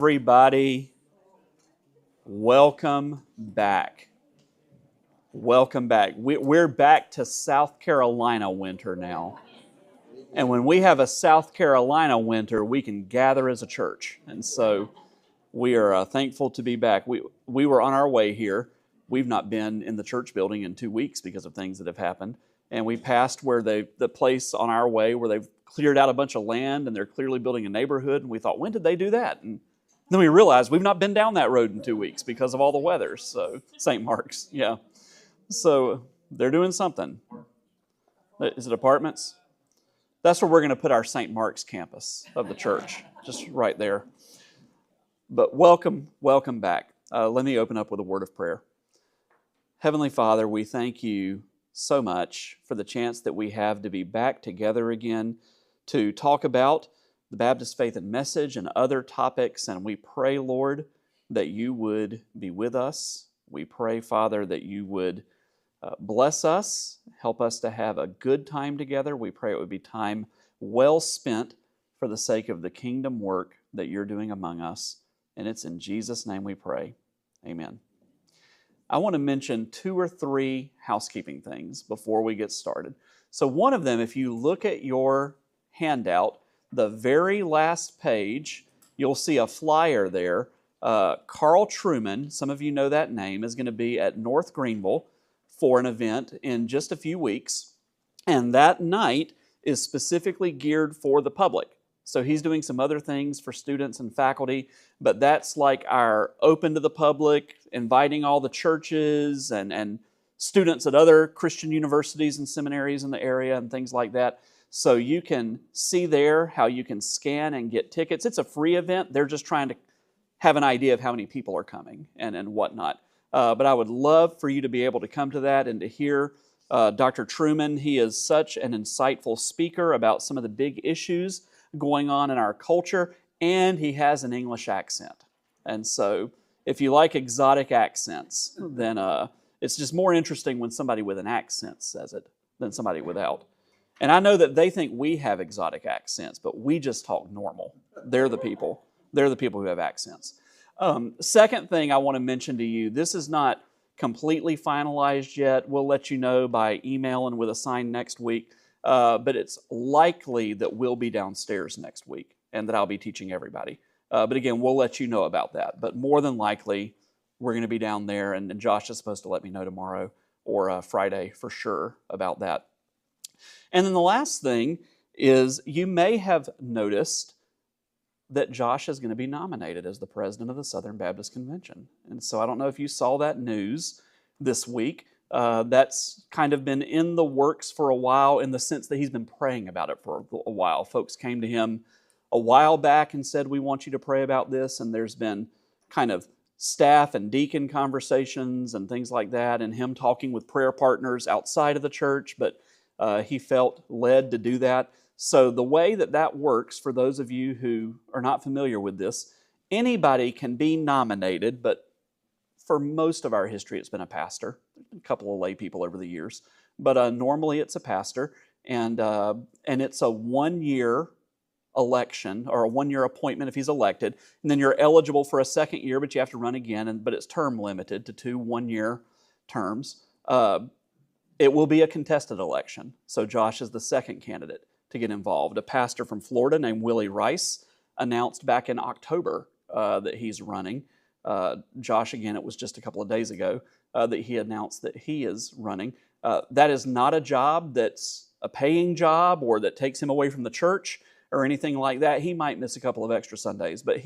Everybody, welcome back. Welcome back. We're back to South Carolina winter now. And when we have a South Carolina winter, we can gather as a church. And so we are thankful to be back. We were on our way here. We've not been in the church building in 2 weeks because of things that have happened. And we passed where the place on our way where they've cleared out a bunch of land and they're clearly building a neighborhood. And we thought, when did they do that? And then we realized we've not been down that road in 2 weeks because of all the weather. So, St. Mark's, yeah. So, they're doing something. Is it apartments? That's where we're going to put our St. Mark's campus of the church, just right there. But welcome back. Let me open up with a word of prayer. Heavenly Father, we thank you so much for the chance that we have to be back together again to talk about the Baptist Faith and Message and other topics. And we pray, Lord, that you would be with us. We pray, Father, that you would bless us, help us to have a good time together. We pray it would be time well spent for the sake of the kingdom work that you're doing among us. And it's in Jesus' name we pray. Amen. I want to mention 2 or 3 housekeeping things before we get started. So one of them, if you look at your handout, the very last page, you'll see a flyer there. Carl Trueman, some of you know that name, is going to be at North Greenville for an event in just a few weeks. And that night is specifically geared for the public. So he's doing some other things for students and faculty, but that's like our open to the public, inviting all the churches and students at other Christian universities and seminaries in the area and things like that. So you can see there how you can scan and get tickets. It's a free event. They're just trying to have an idea of how many people are coming and whatnot. But I would love for you to be able to come to that and to hear Dr. Trueman. He is such an insightful speaker about some of the big issues going on in our culture, and he has an English accent. And so if you like exotic accents, then it's just more interesting when somebody with an accent says it than somebody without. And I know that they think we have exotic accents, but we just talk normal. They're the people who have accents. Second thing I want to mention to you, this is not completely finalized yet. We'll let you know by email and with a sign next week. But it's likely that we'll be downstairs next week and that I'll be teaching everybody. But again, we'll let you know about that. But more than likely, we're going to be down there, and Josh is supposed to let me know tomorrow or Friday for sure about that. And then the last thing is you may have noticed that Josh is going to be nominated as the president of the Southern Baptist Convention. And so I don't know if you saw that news this week. That's kind of been in the works for a while in the sense that he's been praying about it for a while. Folks came to him a while back and said, we want you to pray about this. And there's been kind of staff and deacon conversations and things like that, and him talking with prayer partners outside of the church, but he felt led to do that. So the way that works, for those of you who are not familiar with this, anybody can be nominated, but for most of our history, it's been a pastor. There's been a couple of lay people over the years, but normally it's a pastor, and it's a 1-year election or a 1-year appointment if he's elected, and then you're eligible for a second year, but you have to run again. But it's term limited to 2 1-year terms. It will be a contested election, so Josh is the second candidate to get involved. A pastor from Florida named Willie Rice announced back in October that he's running. Josh, again, it was just a couple of days ago that he announced that he is running. That is not a job that's a paying job or that takes him away from the church or anything like that. He might miss a couple of extra Sundays, but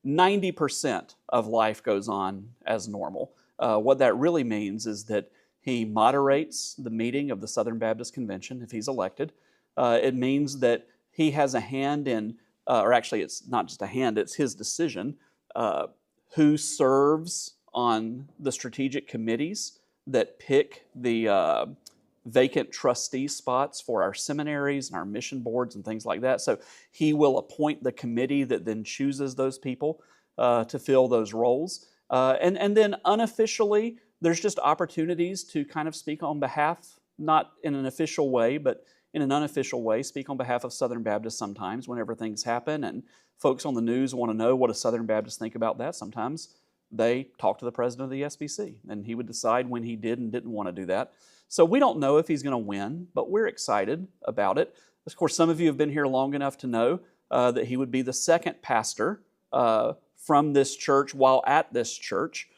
90% of life goes on as normal. What that really means is that he moderates the meeting of the Southern Baptist Convention if he's elected. It means that he has a hand in, or actually it's not just a hand, it's his decision, who serves on the strategic committees that pick the vacant trustee spots for our seminaries and our mission boards and things like that. So he will appoint the committee that then chooses those people to fill those roles. And then unofficially, there's just opportunities to kind of speak on behalf, not in an official way, but in an unofficial way, speak on behalf of Southern Baptists sometimes whenever things happen, and folks on the news want to know what does Southern Baptists think about that. Sometimes they talk to the president of the SBC, and he would decide when he did and didn't want to do that. So we don't know if he's going to win, but we're excited about it. Of course, some of you have been here long enough to know that he would be the second pastor from this church while at this church.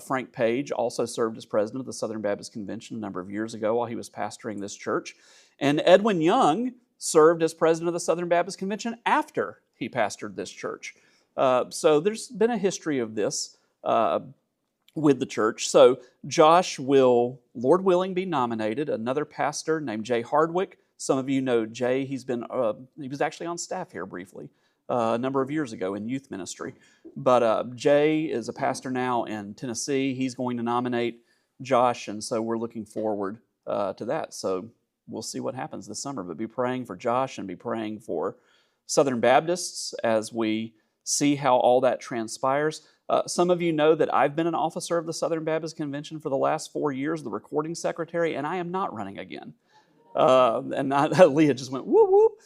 Frank Page also served as president of the Southern Baptist Convention a number of years ago while he was pastoring this church. And Edwin Young served as president of the Southern Baptist Convention after he pastored this church. So there's been a history of this with the church. So Josh will, Lord willing, be nominated. Another pastor named Jay Hardwick. Some of you know Jay. He was actually on staff here briefly a number of years ago in youth ministry. But Jay is a pastor now in Tennessee. He's going to nominate Josh, and so we're looking forward to that. So we'll see what happens this summer. But be praying for Josh and be praying for Southern Baptists as we see how all that transpires. Some of you know that I've been an officer of the Southern Baptist Convention for the last 4 years, the recording secretary, and I am not running again. Leah just went, whoop, whoop.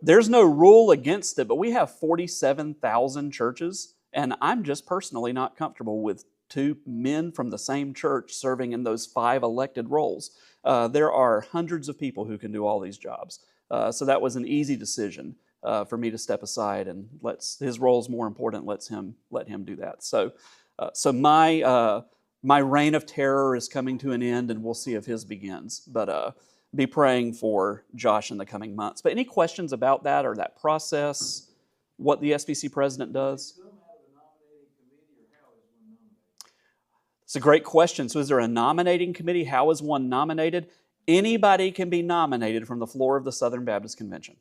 There's no rule against it, but we have 47,000 churches, and I'm just personally not comfortable with two men from the same church serving in those 5 elected roles. There are hundreds of people who can do all these jobs. So that was an easy decision for me to step aside and his role is more important. Let him do that. So my reign of terror is coming to an end, and we'll see if his begins. But be praying for Josh in the coming months. But any questions about that or that process, what the SBC president does? It's a great question. So is there a nominating committee? How is one nominated? Anybody can be nominated from the floor of the Southern Baptist Convention.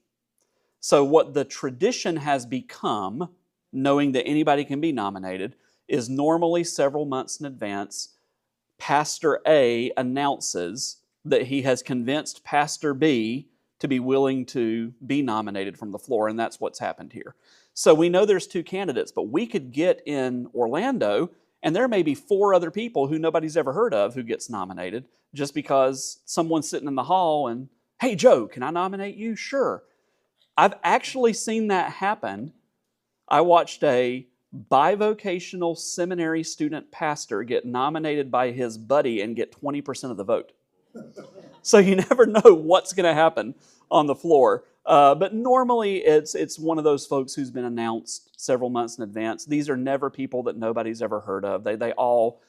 So what the tradition has become, knowing that anybody can be nominated, is normally several months in advance, Pastor A announces that he has convinced Pastor B to be willing to be nominated from the floor, and that's what's happened here. So we know there's 2 candidates, but we could get in Orlando, and there may be 4 other people who nobody's ever heard of who gets nominated just because someone's sitting in the hall and, hey, Joe, can I nominate you? Sure. I've actually seen that happen. I watched a bivocational seminary student pastor get nominated by his buddy and get 20% of the vote. So you never know what's going to happen on the floor. But normally it's one of those folks who's been announced several months in advance. These are never people that nobody's ever heard of. They all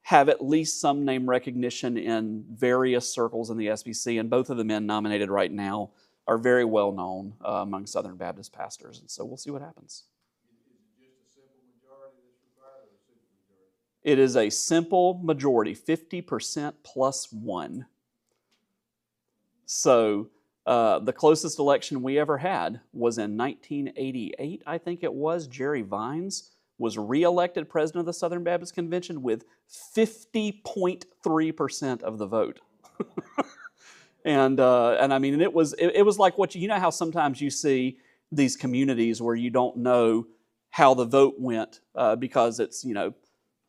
have at least some name recognition in various circles in the SBC, and both of the men nominated right now are very well known among Southern Baptist pastors. And so we'll see what happens. It is a simple majority, 50% plus 1. So the closest election we ever had was in 1988, I think it was. Jerry Vines was re-elected president of the Southern Baptist Convention with 50.3% of the vote. And I mean, it was like what you know how sometimes you see these communities where you don't know how the vote went because it's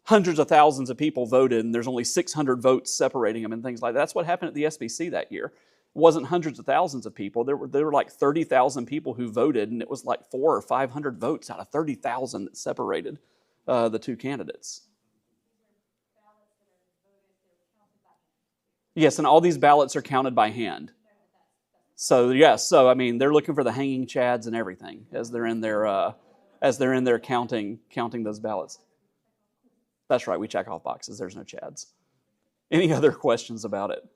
hundreds of thousands of people voted and there's only 600 votes separating them and things like that. That's what happened at the SBC that year. It wasn't hundreds of thousands of people. There were like 30,000 people who voted, and it was like 400 or 500 votes out of 30,000 that separated the 2 candidates. Yes, and all these ballots are counted by hand. So yes, I mean they're looking for the hanging chads and everything as they're in there counting those ballots. That's right, we check off boxes. There's no chads. Any other questions about it?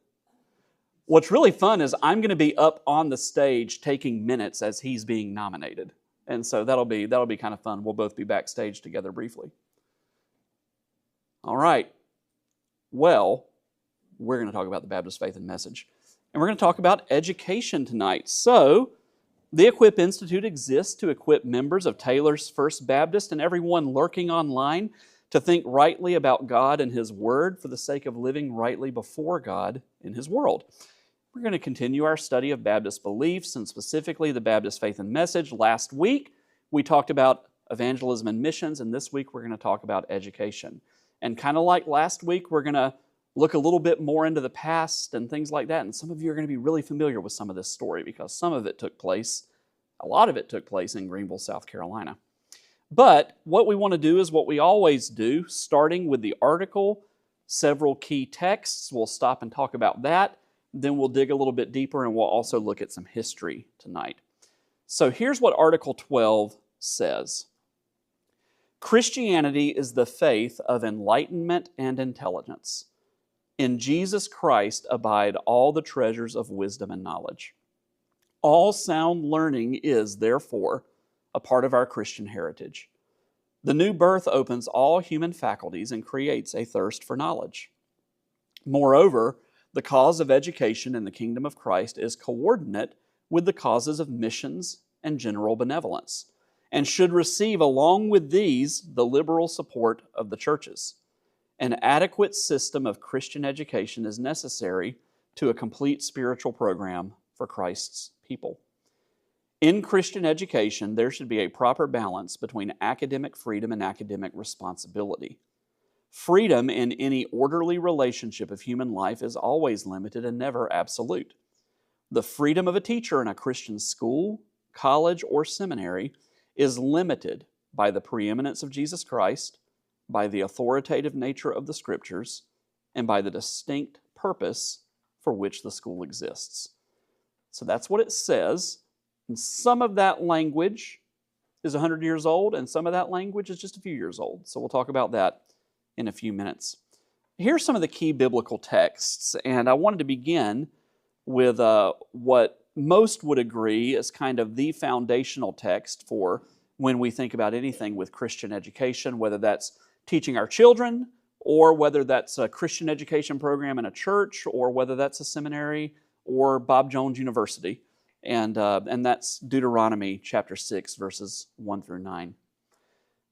What's really fun is I'm going to be up on the stage taking minutes as he's being nominated. And so that'll be kind of fun. We'll both be backstage together briefly. All right. Well, we're going to talk about the Baptist Faith and Message. And we're going to talk about education tonight. So, the Equip Institute exists to equip members of Taylor's First Baptist and everyone lurking online to think rightly about God and His Word for the sake of living rightly before God in His world. We're going to continue our study of Baptist beliefs and specifically the Baptist Faith and Message. Last week, we talked about evangelism and missions, and this week we're going to talk about education. And kind of like last week, we're going to look a little bit more into the past and things like that. And some of you are going to be really familiar with some of this story because some of it took place, a lot of it took place in Greenville, South Carolina. But what we want to do is what we always do, starting with the article, several key texts. We'll stop and talk about that. Then we'll dig a little bit deeper and we'll also look at some history tonight. So here's what Article 12 says. Christianity is the faith of enlightenment and intelligence. In Jesus Christ abide all the treasures of wisdom and knowledge. All sound learning is, therefore, a part of our Christian heritage. The new birth opens all human faculties and creates a thirst for knowledge. Moreover, the cause of education in the kingdom of Christ is coordinate with the causes of missions and general benevolence, and should receive along with these the liberal support of the churches. An adequate system of Christian education is necessary to a complete spiritual program for Christ's people. In Christian education, there should be a proper balance between academic freedom and academic responsibility. Freedom in any orderly relationship of human life is always limited and never absolute. The freedom of a teacher in a Christian school, college, or seminary is limited by the preeminence of Jesus Christ, by the authoritative nature of the Scriptures, and by the distinct purpose for which the school exists. So that's what it says. And some of that language is 100 years old, and some of that language is just a few years old. So we'll talk about that in a few minutes. Here's some of the key biblical texts, and I wanted to begin with what most would agree is kind of the foundational text for when we think about anything with Christian education, whether that's teaching our children, or whether that's a Christian education program in a church, or whether that's a seminary, or Bob Jones University. And that's Deuteronomy chapter 6, verses 1 through 9.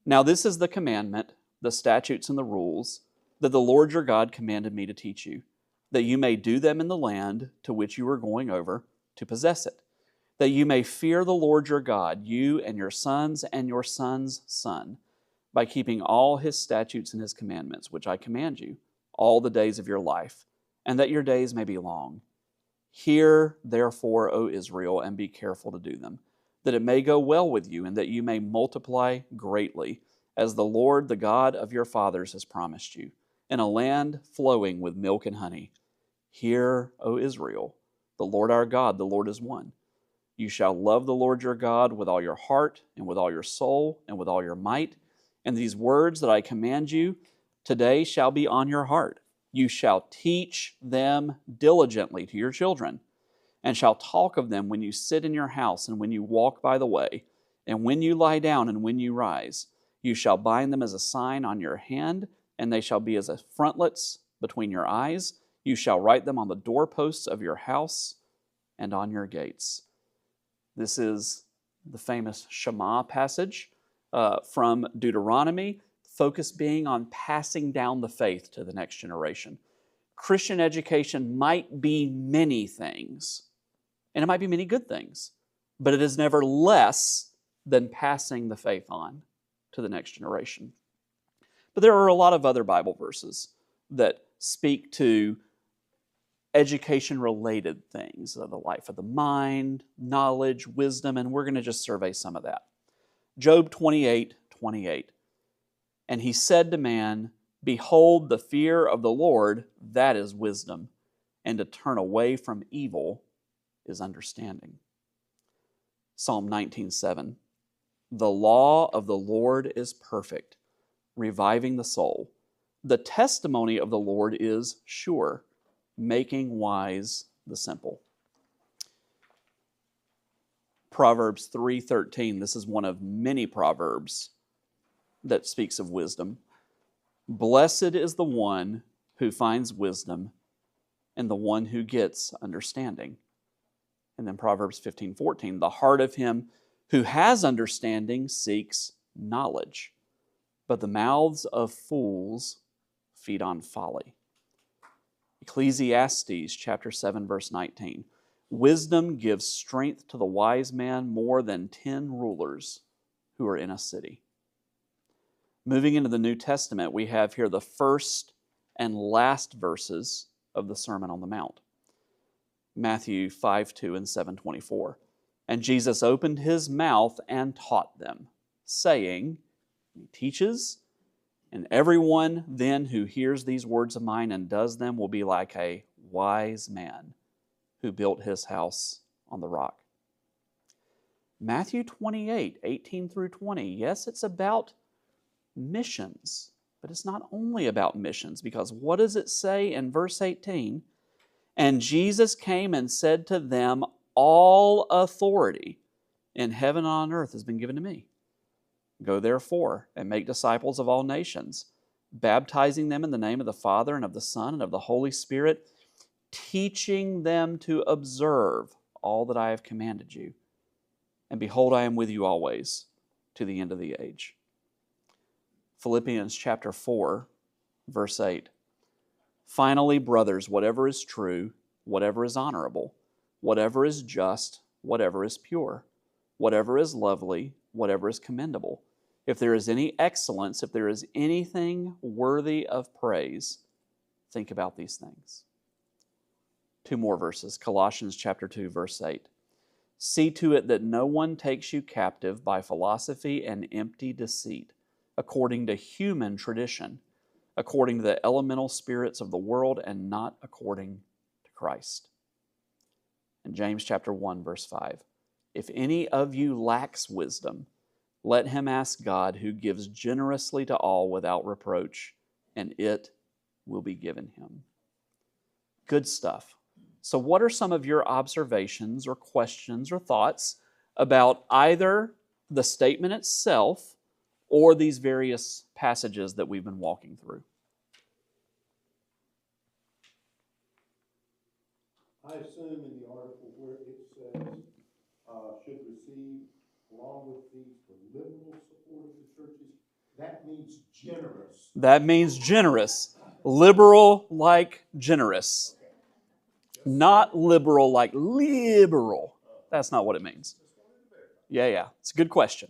Now this is the commandment, the statutes and the rules, that the Lord your God commanded me to teach you, that you may do them in the land to which you are going over to possess it, that you may fear the Lord your God, you and your sons and your son's son, by keeping all his statutes and his commandments, which I command you, all the days of your life, and that your days may be long. Hear, therefore, O Israel, and be careful to do them, that it may go well with you, and that you may multiply greatly, as the Lord, the God of your fathers, has promised you, in a land flowing with milk and honey. Hear, O Israel, the Lord our God, the Lord is one. You shall love the Lord your God with all your heart, and with all your soul, and with all your might. And these words that I command you today shall be on your heart. You shall teach them diligently to your children, and shall talk of them when you sit in your house, and when you walk by the way, and when you lie down, and when you rise. You shall bind them as a sign on your hand, and they shall be as a frontlets between your eyes. You shall write them on the doorposts of your house and on your gates. This is the famous Shema passage from Deuteronomy, focus being on passing down the faith to the next generation. Christian education might be many things, and it might be many good things, but it is never less than passing the faith on to the next generation. But there are a lot of other Bible verses that speak to education-related things, the life of the mind, knowledge, wisdom, and we're going to just survey some of that. Job 28:28. And he said to man, behold, the fear of the Lord, that is wisdom, and to turn away from evil is understanding. Psalm 19:7. The law of the Lord is perfect, reviving the soul. The testimony of the Lord is sure, making wise the simple. Proverbs 3:13. This is one of many proverbs that speaks of wisdom. Blessed is the one who finds wisdom and the one who gets understanding. And then Proverbs 15:14. The heart of him who has understanding seeks knowledge, but the mouths of fools feed on folly. Ecclesiastes chapter 7, verse 19. Wisdom gives strength to the wise man more than 10 rulers who are in a city. Moving into the New Testament, we have here the first and last verses of the Sermon on the Mount. Matthew 5:2 and 7:24. And Jesus opened his mouth and taught them, saying, he teaches, and everyone then who hears these words of mine and does them will be like a wise man who built his house on the rock. Matthew 28:18 through 20. Yes, it's about missions, but it's not only about missions, because what does it say in verse 18? And Jesus came and said to them, all authority in heaven and on earth has been given to me. Go therefore and make disciples of all nations, baptizing them in the name of the Father and of the Son and of the Holy Spirit, teaching them to observe all that I have commanded you. And behold, I am with you always to the end of the age. Philippians chapter 4, verse 8. Finally, brothers, whatever is true, whatever is honorable, whatever is just, whatever is pure, whatever is lovely, whatever is commendable, if there is any excellence, if there is anything worthy of praise, think about these things. Two more verses. Colossians chapter 2, verse 8. See to it that no one takes you captive by philosophy and empty deceit, according to human tradition, according to the elemental spirits of the world, and not according to Christ. In James chapter 1, verse 5. If any of you lacks wisdom, let him ask God, who gives generously to all without reproach, and it will be given him. Good stuff. So what are some of your observations or questions or thoughts about either the statement itself or these various passages that we've been walking through? I assume in the article where it says should receive, along with these, the liberal support of the churches, that means generous. That means generous. Liberal like generous. Not liberal like liberal. That's not what it means. Yeah. It's a good question.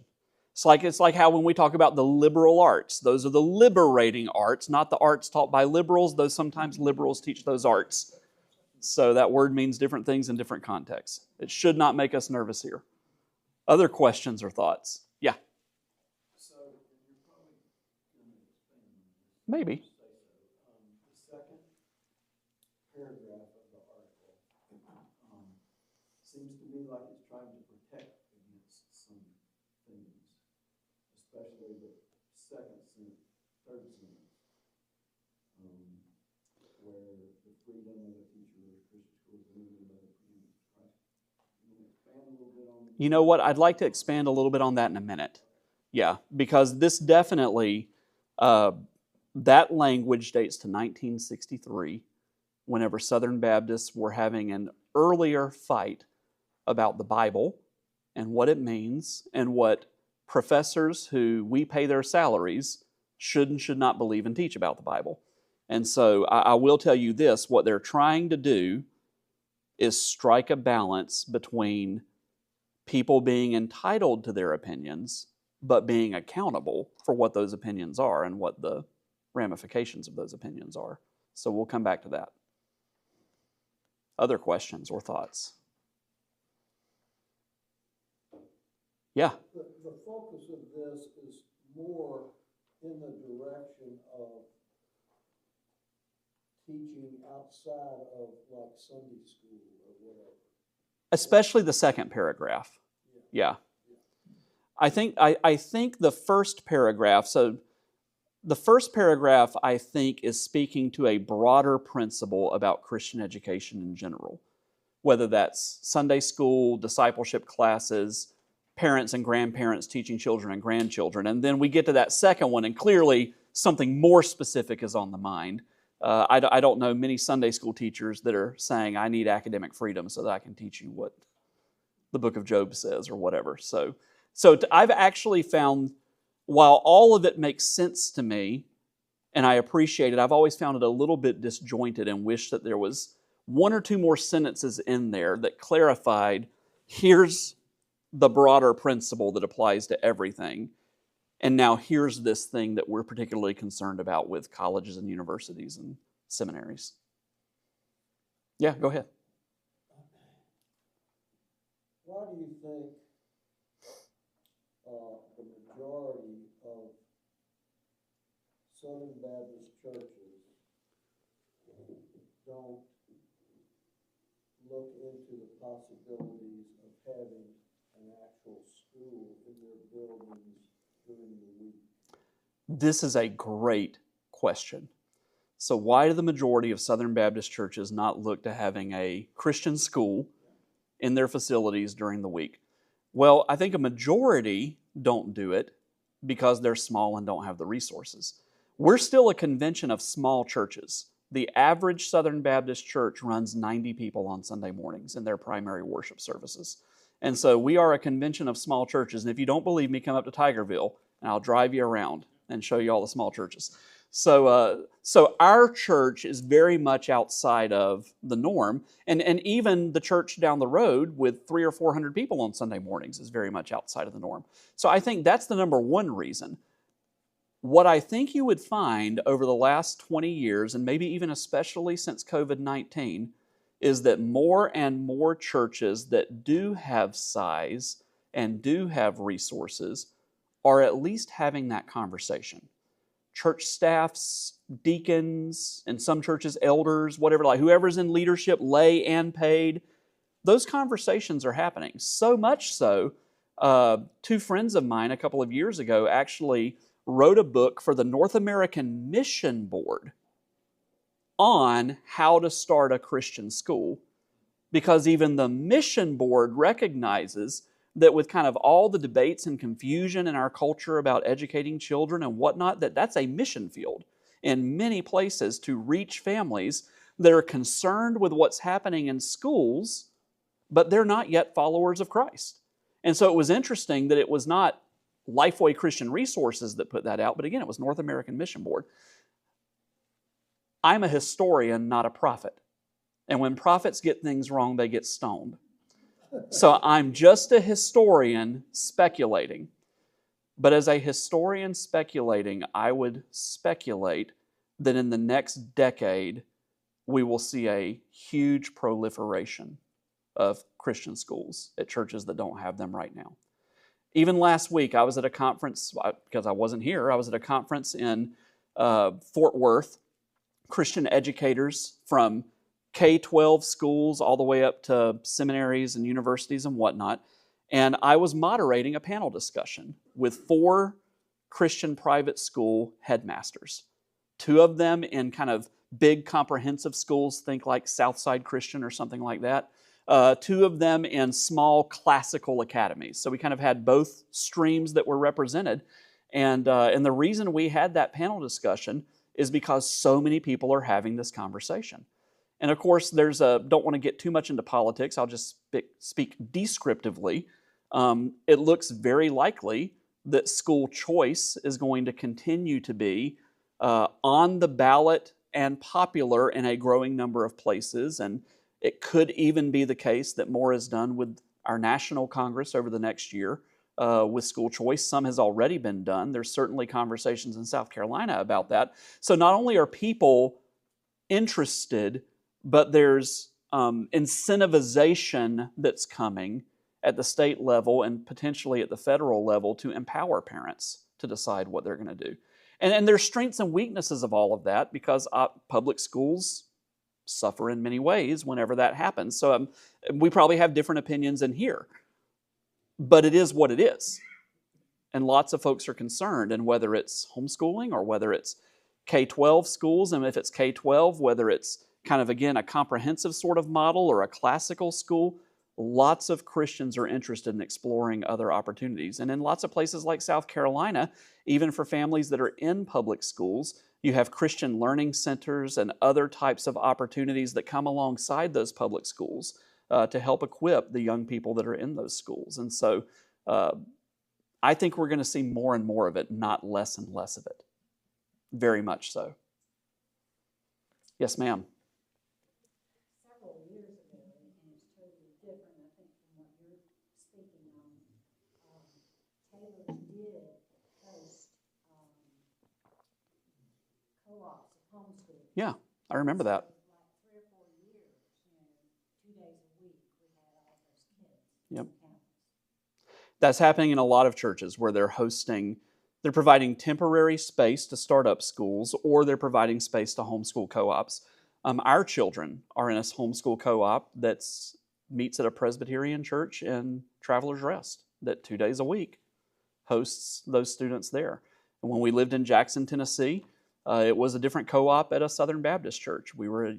It's like how when we talk about the liberal arts, those are the liberating arts, not the arts taught by liberals, though sometimes liberals teach those arts. So that word means different things in different contexts. It should not make us nervous here. Other questions or thoughts? Yeah. So you're probably going to expand on this. Maybe. The second paragraph of the article seems to me like it's trying to protect against some things, especially the second sentence, third sentence, where the freedom of the teacher of Christian schools and even by the freedom of Christ. You want to expand a little bit on? You know what? I'd like to expand a little bit on that in a minute. Yeah, because this definitely, that language dates to 1963, whenever Southern Baptists were having an earlier fight about the Bible and what it means and what professors who we pay their salaries should and should not believe and teach about the Bible. And so I will tell you this, what they're trying to do is strike a balance between people being entitled to their opinions, but being accountable for what those opinions are and what the ramifications of those opinions are. So we'll come back to that. Other questions or thoughts? Yeah. The focus of this is more in the direction of teaching outside of like Sunday school or whatever. Especially the second paragraph. Yeah. I think the first paragraph, so the first paragraph I think is speaking to a broader principle about Christian education in general, whether that's Sunday school, discipleship classes, parents and grandparents teaching children and grandchildren. And then we get to that second one, and clearly something more specific is on the mind. I don't know many Sunday school teachers that are saying, I need academic freedom so that I can teach you what the book of Job says or whatever. So I've actually found, while all of it makes sense to me, and I appreciate it, I've always found it a little bit disjointed and wish that there was one or two more sentences in there that clarified, here's the broader principle that applies to everything. And now here's this thing that we're particularly concerned about with colleges and universities and seminaries. Yeah, go ahead. Why do you think the majority of Southern Baptist churches don't look into the possibilities of having an actual school in their buildings during the week? This is a great question. So why do the majority of Southern Baptist churches not look to having a Christian school in their facilities during the week? Well, I think a majority don't do it because they're small and don't have the resources. We're still a convention of small churches. The average Southern Baptist church runs 90 people on Sunday mornings in their primary worship services. And so we are a convention of small churches. And if you don't believe me, come up to Tigerville and I'll drive you around and show you all the small churches. So our church is very much outside of the norm. And even the church down the road with 300 or 400 people on Sunday mornings is very much outside of the norm. So I think that's the number one reason. What I think you would find over the last 20 years, and maybe even especially since COVID-19, is that more and more churches that do have size and do have resources are at least having that conversation. Church staffs, deacons, in some churches, elders, whatever, like whoever's in leadership, lay and paid, those conversations are happening. So much so, two friends of mine a couple of years ago actually wrote a book for the North American Mission Board on how to start a Christian school, because even the mission board recognizes that with kind of all the debates and confusion in our culture about educating children and whatnot, that's a mission field in many places to reach families that are concerned with what's happening in schools, but they're not yet followers of Christ. And so it was interesting that it was not Lifeway Christian Resources that put that out, but again, it was North American Mission Board. I'm a historian, not a prophet. And when prophets get things wrong, they get stoned. So I'm just a historian speculating. But as a historian speculating, I would speculate that in the next decade, we will see a huge proliferation of Christian schools at churches that don't have them right now. Even last week, I was at a conference, because I wasn't here, I was at a conference in Fort Worth, Christian educators from K-12 schools all the way up to seminaries and universities and whatnot. And I was moderating a panel discussion with 4 Christian private school headmasters. 2 of them in kind of big comprehensive schools, think like Southside Christian or something like that. 2 of them in small classical academies. So we kind of had both streams that were represented. And the reason we had that panel discussion is because so many people are having this conversation. And of course, don't want to get too much into politics, I'll just speak descriptively. It looks very likely that school choice is going to continue to be on the ballot and popular in a growing number of places. And it could even be the case that more is done with our National Congress over the next year with school choice. Some has already been done. There's certainly conversations in South Carolina about that. So not only are people interested, but there's incentivization that's coming at the state level and potentially at the federal level to empower parents to decide what they're going to do. And there's strengths and weaknesses of all of that, because public schools suffer in many ways whenever that happens. So we probably have different opinions in here, but it is what it is. And lots of folks are concerned, and whether it's homeschooling or whether it's K-12 schools, and if it's K-12, whether it's kind of, again, a comprehensive sort of model or a classical school, lots of Christians are interested in exploring other opportunities. And in lots of places like South Carolina, even for families that are in public schools, you have Christian learning centers and other types of opportunities that come alongside those public schools to help equip the young people that are in those schools. And so I think we're going to see more and more of it, not less and less of it. Very much so. Yes, ma'am. Several years ago, and it's totally different, I think, from what you're speaking on. Taylor did host homeschool. Yeah, I remember that. So, like 3 or 4 years, 2 days a week, we had all those kids. Yep. on campus. That's happening in a lot of churches where they're providing temporary space to start up schools, or they're providing space to homeschool co-ops. Our children are in a homeschool co-op that meets at a Presbyterian church in Travelers Rest that 2 days a week hosts those students there. And when we lived in Jackson, Tennessee, it was a different co-op at a Southern Baptist church. We were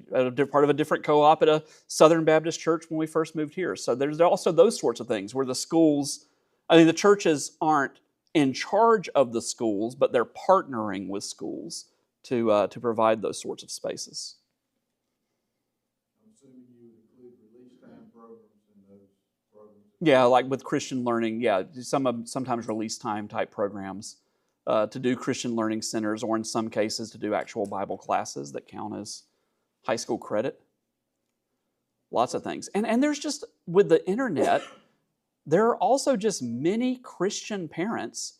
part of a different co-op at a Southern Baptist church when we first moved here. So there's also those sorts of things where the churches aren't in charge of the schools, but they're partnering with schools to provide those sorts of spaces. I'm assuming you would include release time programs in those programs. Yeah, like with Christian learning, yeah, sometimes release time type programs to do Christian learning centers, or in some cases to do actual Bible classes that count as high school credit. Lots of things. And there's just, with the internet, there are also just many Christian parents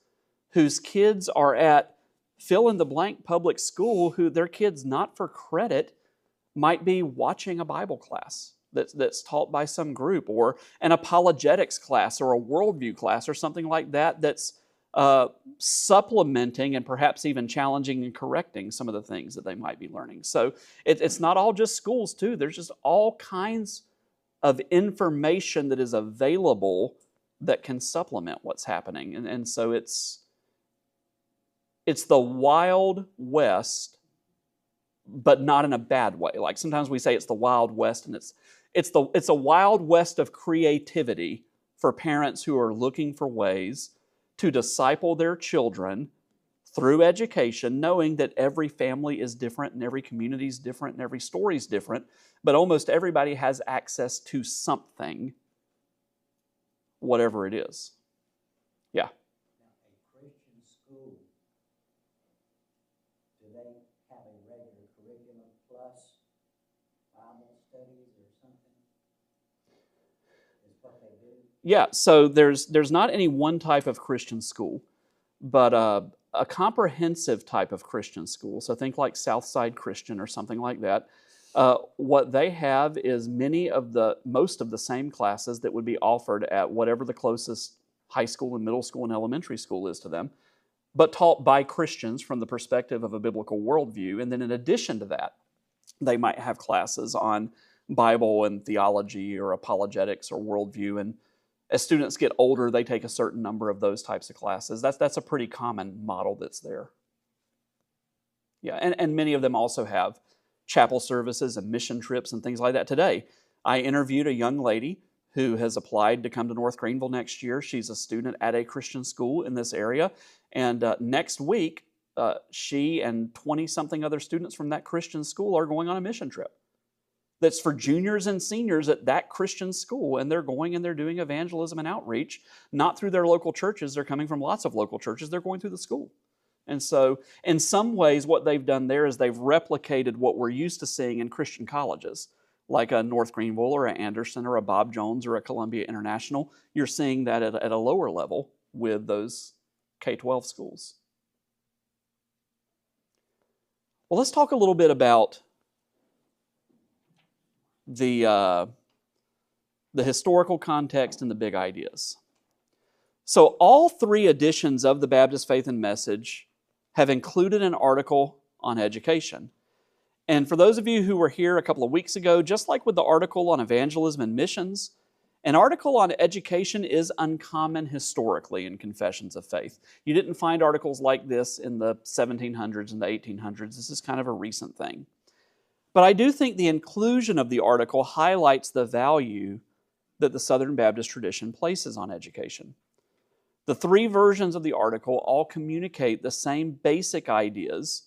whose kids are at fill-in-the-blank public school, who their kids, not for credit, might be watching a Bible class that's taught by some group, or an apologetics class, or a worldview class, or something like that that's supplementing and perhaps even challenging and correcting some of the things that they might be learning. So it's not all just schools, too. There's just all kinds of information that is available that can supplement what's happening. And so it's the Wild West, but not in a bad way. Like sometimes we say it's the Wild West, and it's a Wild West of creativity for parents who are looking for ways to disciple their children through education, knowing that every family is different, and every community is different, and every story is different, but almost everybody has access to something, whatever it is. Yeah. Now, a Christian school, do they have a regular curriculum plus Bible studies or something? Is what they do? Yeah, so there's not any one type of Christian school, but a comprehensive type of Christian school. So think like Southside Christian or something like that. What they have is most of the same classes that would be offered at whatever the closest high school and middle school and elementary school is to them, but taught by Christians from the perspective of a biblical worldview. And then in addition to that, they might have classes on Bible and theology or apologetics or worldview. And as students get older, they take a certain number of those types of classes. That's a pretty common model that's there. Yeah, and many of them also have chapel services and mission trips and things like that. Today, I interviewed a young lady who has applied to come to North Greenville next year. She's a student at a Christian school in this area. And next week, she and 20-something other students from that Christian school are going on a mission trip that's for juniors and seniors at that Christian school. And they're going and they're doing evangelism and outreach, not through their local churches. They're coming from lots of local churches. They're going through the school. And so in some ways, what they've done there is they've replicated what we're used to seeing in Christian colleges, like a North Greenville or a Anderson or a Bob Jones or a Columbia International. You're seeing that at a lower level with those K-12 schools. Well, let's talk a little bit about the historical context and the big ideas. So all 3 editions of the Baptist Faith and Message have included an article on education. And for those of you who were here a couple of weeks ago, just like with the article on evangelism and missions, an article on education is uncommon historically in Confessions of Faith. You didn't find articles like this in the 1700s and the 1800s. This is kind of a recent thing. But I do think the inclusion of the article highlights the value that the Southern Baptist tradition places on education. The 3 versions of the article all communicate the same basic ideas,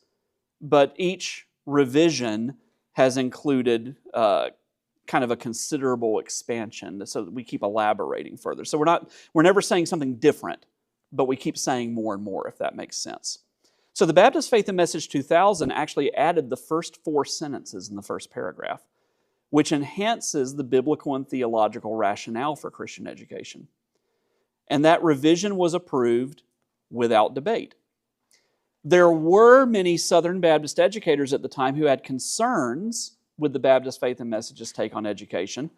but each revision has included kind of a considerable expansion, so that we keep elaborating further. So we're never saying something different, but we keep saying more and more, if that makes sense. So the Baptist Faith and Message 2000 actually added the first 4 sentences in the first paragraph, which enhances the biblical and theological rationale for Christian education. And that revision was approved without debate. There were many Southern Baptist educators at the time who had concerns with the Baptist Faith and Message's take on education,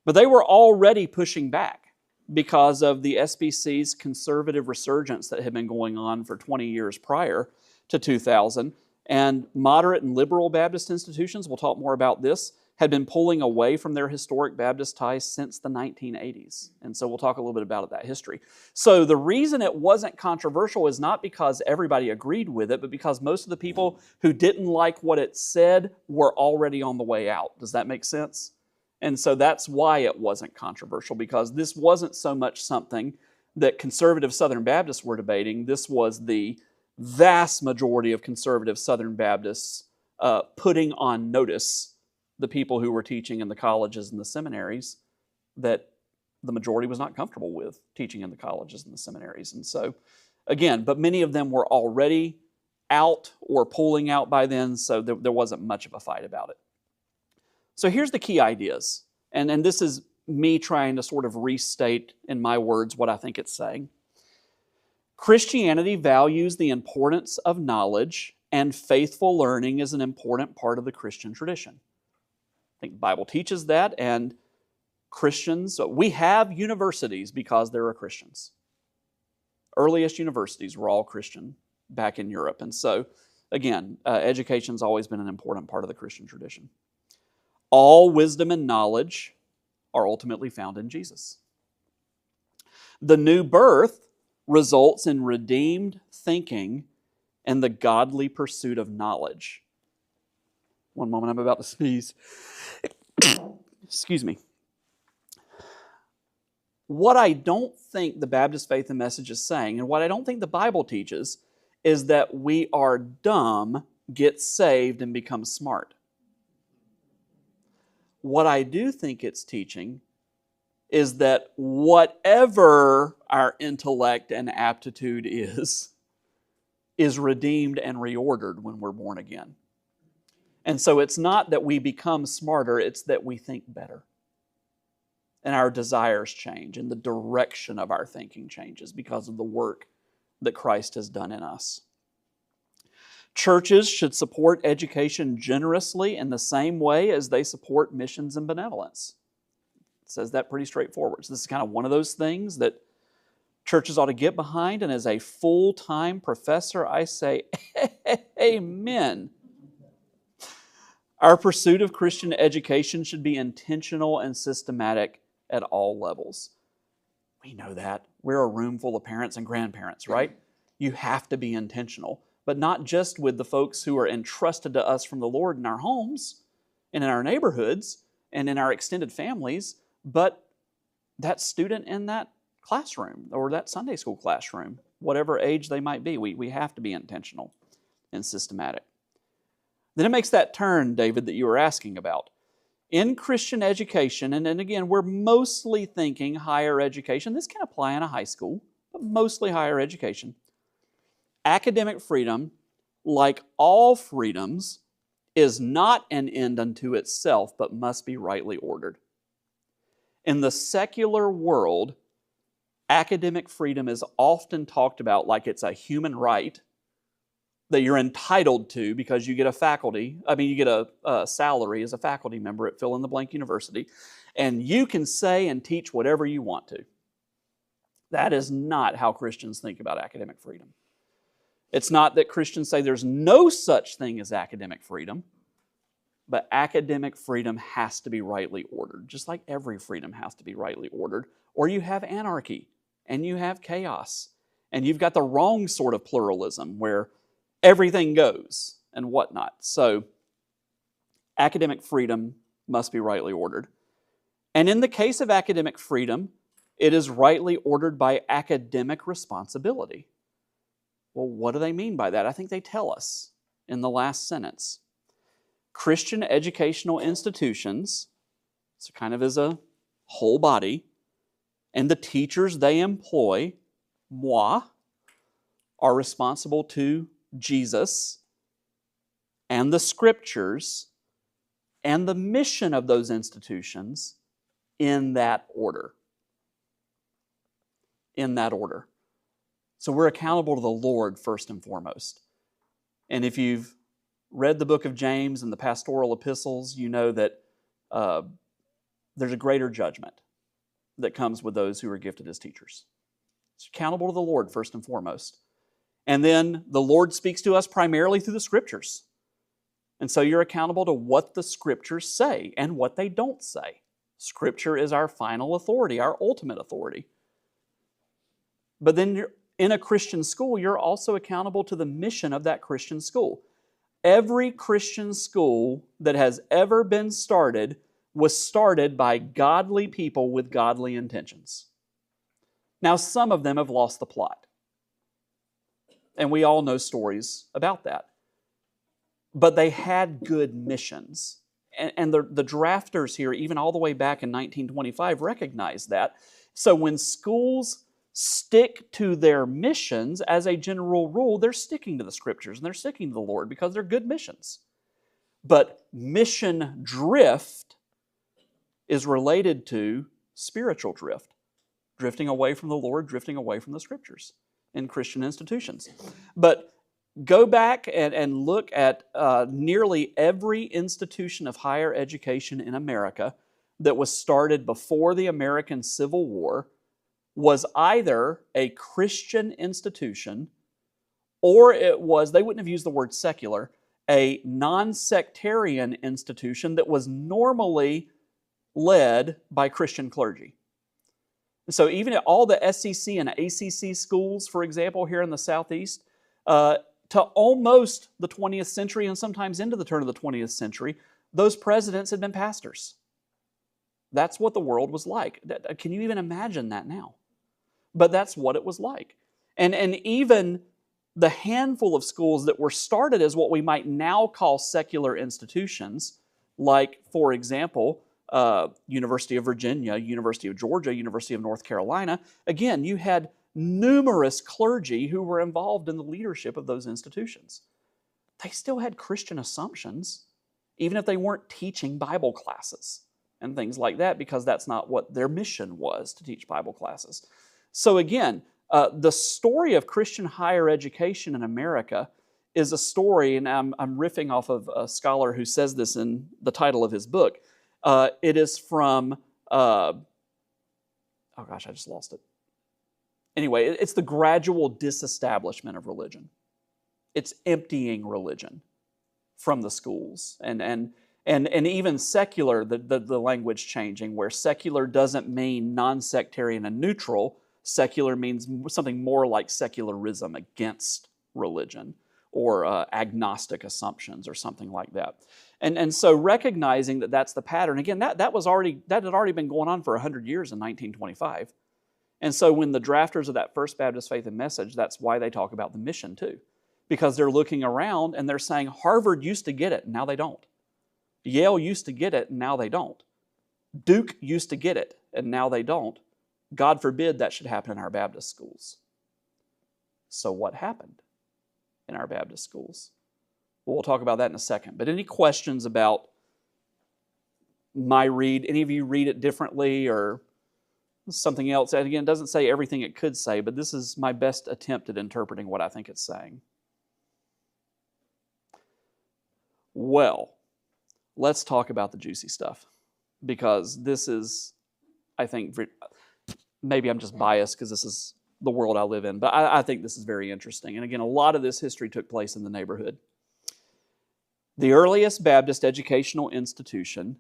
but they were already pushing back because of the SBC's conservative resurgence that had been going on for 20 years prior to 2000. And moderate and liberal Baptist institutions, we'll talk more about this, had been pulling away from their historic Baptist ties since the 1980s. And so we'll talk a little bit about that history. So the reason it wasn't controversial is not because everybody agreed with it, but because most of the people who didn't like what it said were already on the way out. Does that make sense? And so that's why it wasn't controversial, because this wasn't so much something that conservative Southern Baptists were debating. This was the vast majority of conservative Southern Baptists putting on notice the people who were teaching in the colleges and the seminaries that the majority was not comfortable with teaching in the colleges and the seminaries. And so, again, but many of them were already out or pulling out by then, so there wasn't much of a fight about it. So here's the key ideas, and this is me trying to sort of restate in my words what I think it's saying. Christianity values the importance of knowledge, and faithful learning is an important part of the Christian tradition. I think the Bible teaches that, and Christians, we have universities because there are Christians. Earliest universities were all Christian back in Europe. And so, again, education's always been an important part of the Christian tradition. All wisdom and knowledge are ultimately found in Jesus. The new birth results in redeemed thinking and the godly pursuit of knowledge. One moment, I'm about to sneeze. Excuse me. What I don't think the Baptist Faith and Message is saying, and what I don't think the Bible teaches, is that we are dumb, get saved, and become smart. What I do think it's teaching is that whatever our intellect and aptitude is redeemed and reordered when we're born again. And so it's not that we become smarter, it's that we think better. And our desires change, and the direction of our thinking changes because of the work that Christ has done in us. Churches should support education generously in the same way as they support missions and benevolence. It says that pretty straightforward. So this is kind of one of those things that churches ought to get behind, and as a full-time professor, I say, amen. Our pursuit of Christian education should be intentional and systematic at all levels. We know that. We're a room full of parents and grandparents, right? You have to be intentional, but not just with the folks who are entrusted to us from the Lord in our homes and in our neighborhoods and in our extended families, but that student in that classroom or that Sunday school classroom, whatever age they might be. We have to be intentional and systematic. Then it makes that turn, David, that you were asking about. In Christian education, and again, we're mostly thinking higher education. This can apply in a high school, but mostly higher education. Academic freedom, like all freedoms, is not an end unto itself, but must be rightly ordered. In the secular world, academic freedom is often talked about like it's a human right that you're entitled to because you get a salary as a faculty member at fill-in-the-blank university, and you can say and teach whatever you want to. That is not how Christians think about academic freedom. It's not that Christians say there's no such thing as academic freedom, but academic freedom has to be rightly ordered, just like every freedom has to be rightly ordered, or you have anarchy, and you have chaos, and you've got the wrong sort of pluralism where everything goes and whatnot. So, academic freedom must be rightly ordered. And in the case of academic freedom, it is rightly ordered by academic responsibility. Well, what do they mean by that? I think they tell us in the last sentence. Christian educational institutions, so kind of as a whole body, and the teachers they employ, moi, are responsible to Jesus and the Scriptures and the mission of those institutions in that order. In that order. So we're accountable to the Lord first and foremost. And if you've read the book of James and the pastoral epistles, you know that there's a greater judgment that comes with those who are gifted as teachers. It's accountable to the Lord first and foremost. And then the Lord speaks to us primarily through the Scriptures. And so you're accountable to what the Scriptures say and what they don't say. Scripture is our final authority, our ultimate authority. But then in a Christian school, you're also accountable to the mission of that Christian school. Every Christian school that has ever been started was started by godly people with godly intentions. Now, some of them have lost the plot. And we all know stories about that. But they had good missions. And the drafters here, even all the way back in 1925, recognized that. So when schools stick to their missions, as a general rule, they're sticking to the Scriptures and they're sticking to the Lord because they're good missions. But mission drift is related to spiritual drift. Drifting away from the Lord, drifting away from the Scriptures in Christian institutions. But go back and look at nearly every institution of higher education in America that was started before the American Civil War was either a Christian institution or it was, they wouldn't have used the word secular, a non-sectarian institution that was normally led by Christian clergy. So even at all the SEC and ACC schools, for example, here in the Southeast, to almost the 20th century and sometimes into the turn of the 20th century, those presidents had been pastors. That's what the world was like. Can you even imagine that now? But that's what it was like. And even the handful of schools that were started as what we might now call secular institutions, like, for example, University of Virginia, University of Georgia, University of North Carolina, again, you had numerous clergy who were involved in the leadership of those institutions. They still had Christian assumptions, even if they weren't teaching Bible classes and things like that, because that's not what their mission was, to teach Bible classes. So again, the story of Christian higher education in America is a story, and I'm riffing off of a scholar who says this in the title of his book. It is from, oh gosh, I just lost it. Anyway, it's the gradual disestablishment of religion. It's emptying religion from the schools. And even secular, the language changing, where secular doesn't mean non-sectarian and neutral. Secular means something more like secularism against religion, or agnostic assumptions, or something like that. And so recognizing that that's the pattern, again, that had already been going on for 100 years in 1925. And so when the drafters of that First Baptist Faith and Message, that's why they talk about the mission too. Because they're looking around and they're saying, Harvard used to get it, and now they don't. Yale used to get it, and now they don't. Duke used to get it, and now they don't. God forbid that should happen in our Baptist schools. So what happened in our Baptist schools? Well, we'll talk about that in a second. But any questions about my read? Any of you read it differently or something else? And again, it doesn't say everything it could say, but this is my best attempt at interpreting what I think it's saying. Well, let's talk about the juicy stuff, because this is, I think, maybe I'm just biased because this is the world I live in, but I think this is very interesting. And again, a lot of this history took place in the neighborhood. The earliest Baptist educational institution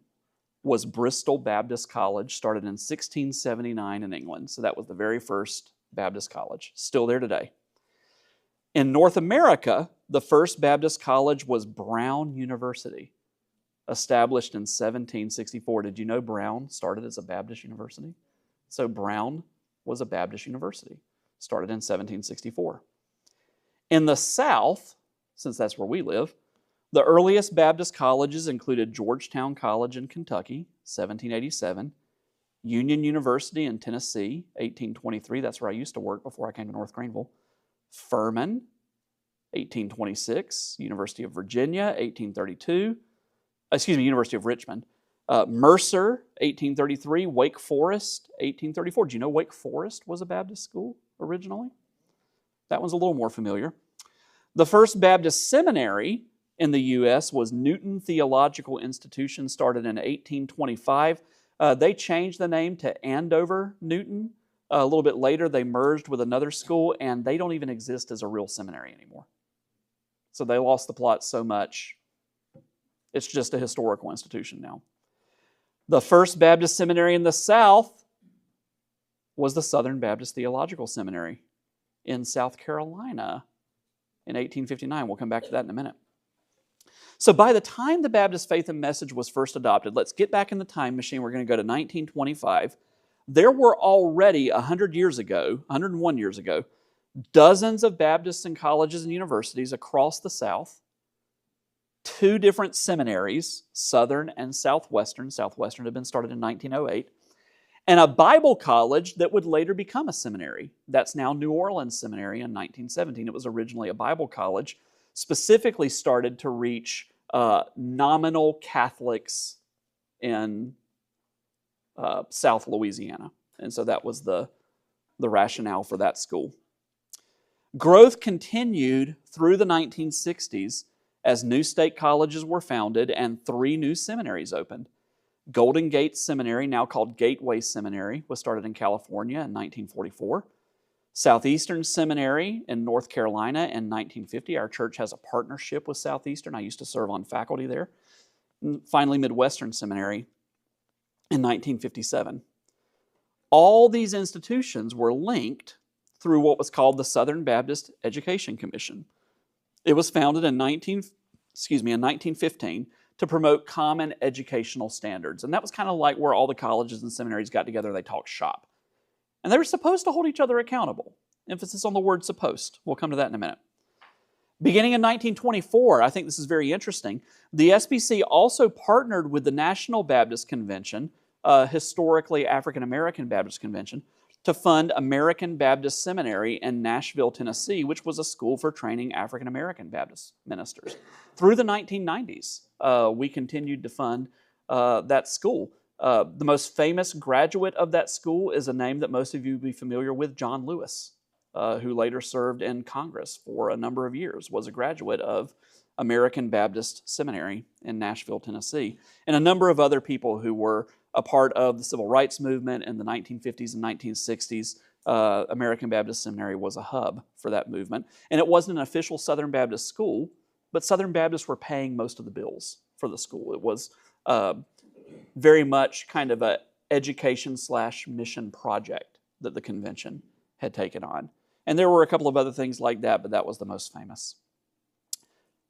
was Bristol Baptist College, started in 1679 in England. So that was the very first Baptist college, still there today. In North America, the first Baptist college was Brown University, established in 1764. Did you know Brown started as a Baptist university? So Brown was a Baptist university, started in 1764. In the South, since that's where we live, the earliest Baptist colleges included Georgetown College in Kentucky, 1787, Union University in Tennessee, 1823. That's where I used to work before I came to North Greenville. Furman, 1826. University of Virginia, 1832. University of Richmond. Mercer, 1833. Wake Forest, 1834. Do you know Wake Forest was a Baptist school originally? That one's a little more familiar. The first Baptist seminary in the U.S. was Newton Theological Institution, started in 1825. They changed the name to Andover Newton. A little bit later, they merged with another school, and they don't even exist as a real seminary anymore. So they lost the plot so much. It's just a historical institution now. The first Baptist seminary in the South was the Southern Baptist Theological Seminary in South Carolina in 1859. We'll come back to that in a minute. So by the time the Baptist faith and message was first adopted, let's get back in the time machine. We're going to go to 1925. There were already 101 years ago, dozens of Baptists and colleges and universities across the South, 2 different seminaries, Southern and Southwestern. Southwestern had been started in 1908. And a Bible college that would later become a seminary. That's now New Orleans Seminary in 1917. It was originally a Bible college, specifically started to reach nominal Catholics in South Louisiana. And so that was the rationale for that school. Growth continued through the 1960s as new state colleges were founded and 3 new seminaries opened. Golden Gate Seminary, now called Gateway Seminary, was started in California in 1944. Southeastern Seminary in North Carolina in 1950. Our church has a partnership with Southeastern. I used to serve on faculty there. And finally, Midwestern Seminary in 1957. All these institutions were linked through what was called the Southern Baptist Education Commission. It was founded in 1915 to promote common educational standards. And that was kind of like where all the colleges and seminaries got together and they talked shop. And they were supposed to hold each other accountable. Emphasis on the word supposed. We'll come to that in a minute. Beginning in 1924, I think this is very interesting, the SBC also partnered with the National Baptist Convention, historically African American Baptist Convention, to fund American Baptist Seminary in Nashville, Tennessee, which was a school for training African American Baptist ministers. Through the 1990s, we continued to fund that school. The most famous graduate of that school is a name that most of you will be familiar with, John Lewis, who later served in Congress for a number of years, was a graduate of American Baptist Seminary in Nashville, Tennessee, and a number of other people who were a part of the civil rights movement in the 1950s and 1960s. American Baptist Seminary was a hub for that movement. And it wasn't an official Southern Baptist school, but Southern Baptists were paying most of the bills for the school. It was very much kind of an education/mission project that the convention had taken on. And there were a couple of other things like that, but that was the most famous.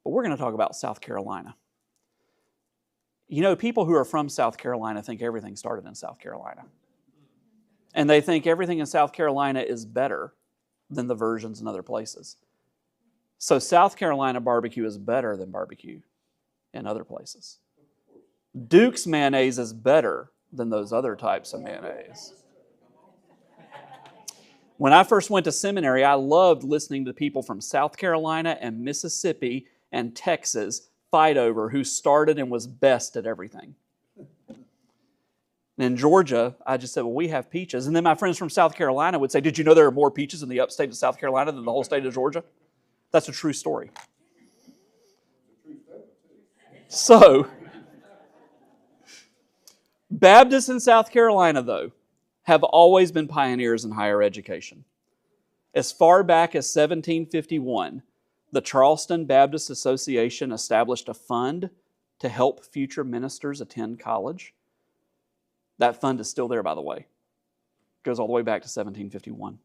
But we're going to talk about South Carolina. You know, people who are from South Carolina think everything started in South Carolina. And they think everything in South Carolina is better than the versions in other places. So South Carolina barbecue is better than barbecue in other places. Duke's mayonnaise is better than those other types of mayonnaise. When I first went to seminary, I loved listening to people from South Carolina and Mississippi and Texas fight over who started and was best at everything. And in Georgia, I just said, well, we have peaches. And then my friends from South Carolina would say, did you know there are more peaches in the upstate of South Carolina than the whole state of Georgia? That's a true story. So, Baptists in South Carolina, though, have always been pioneers in higher education. As far back as 1751, the Charleston Baptist Association established a fund to help future ministers attend college. That fund is still there, by the way. It goes all the way back to 1751.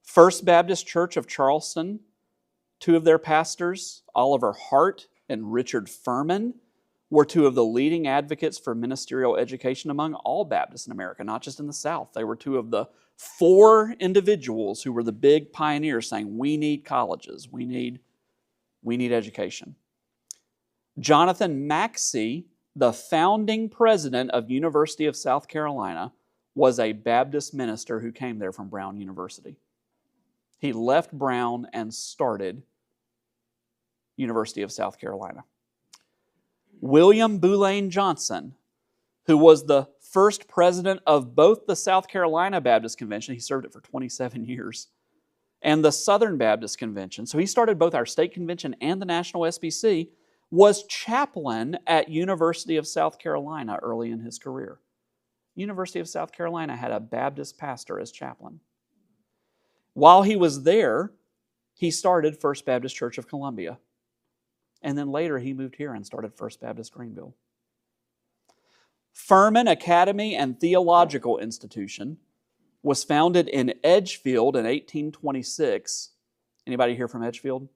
First Baptist Church of Charleston, 2 of their pastors, Oliver Hart and Richard Furman, were 2 of the leading advocates for ministerial education among all Baptists in America, not just in the South. They were 2 of the 4 individuals who were the big pioneers saying, we need colleges, we need education. Jonathan Maxey, the founding president of University of South Carolina, was a Baptist minister who came there from Brown University. He left Brown and started University of South Carolina. William Boulain Johnson, who was the first president of both the South Carolina Baptist Convention, he served it for 27 years, And the Southern Baptist Convention, so he started both our state convention and the National SBC, was chaplain at University of South Carolina early in his career. University of South Carolina had a Baptist pastor as chaplain. While he was there, he started First Baptist Church of Columbia. And then later he moved here and started First Baptist Greenville. Furman Academy and Theological Institution was founded in Edgefield in 1826. Anybody here from Edgefield?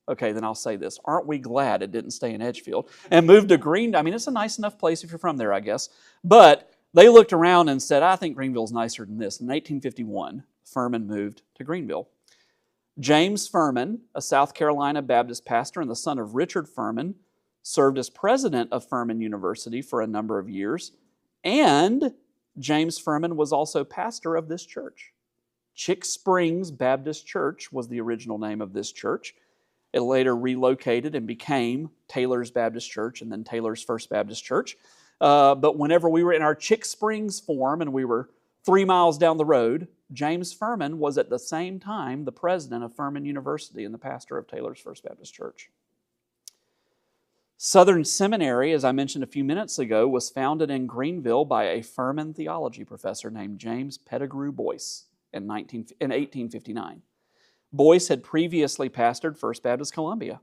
Okay, then I'll say this. Aren't we glad it didn't stay in Edgefield and moved to Greenville? I mean, it's a nice enough place if you're from there, I guess. But they looked around and said, I think Greenville's nicer than this. In 1851, Furman moved to Greenville. James Furman, a South Carolina Baptist pastor and the son of Richard Furman, served as president of Furman University for a number of years. And James Furman was also pastor of this church. Chick Springs Baptist Church was the original name of this church. It later relocated and became Taylor's Baptist Church and then Taylor's First Baptist Church. But whenever we were in our Chick Springs form and we were 3 miles down the road, James Furman was at the same time the president of Furman University and the pastor of Taylor's First Baptist Church. Southern Seminary, as I mentioned a few minutes ago, was founded in Greenville by a Furman theology professor named James Pettigrew Boyce in 1859. Boyce had previously pastored First Baptist Columbia.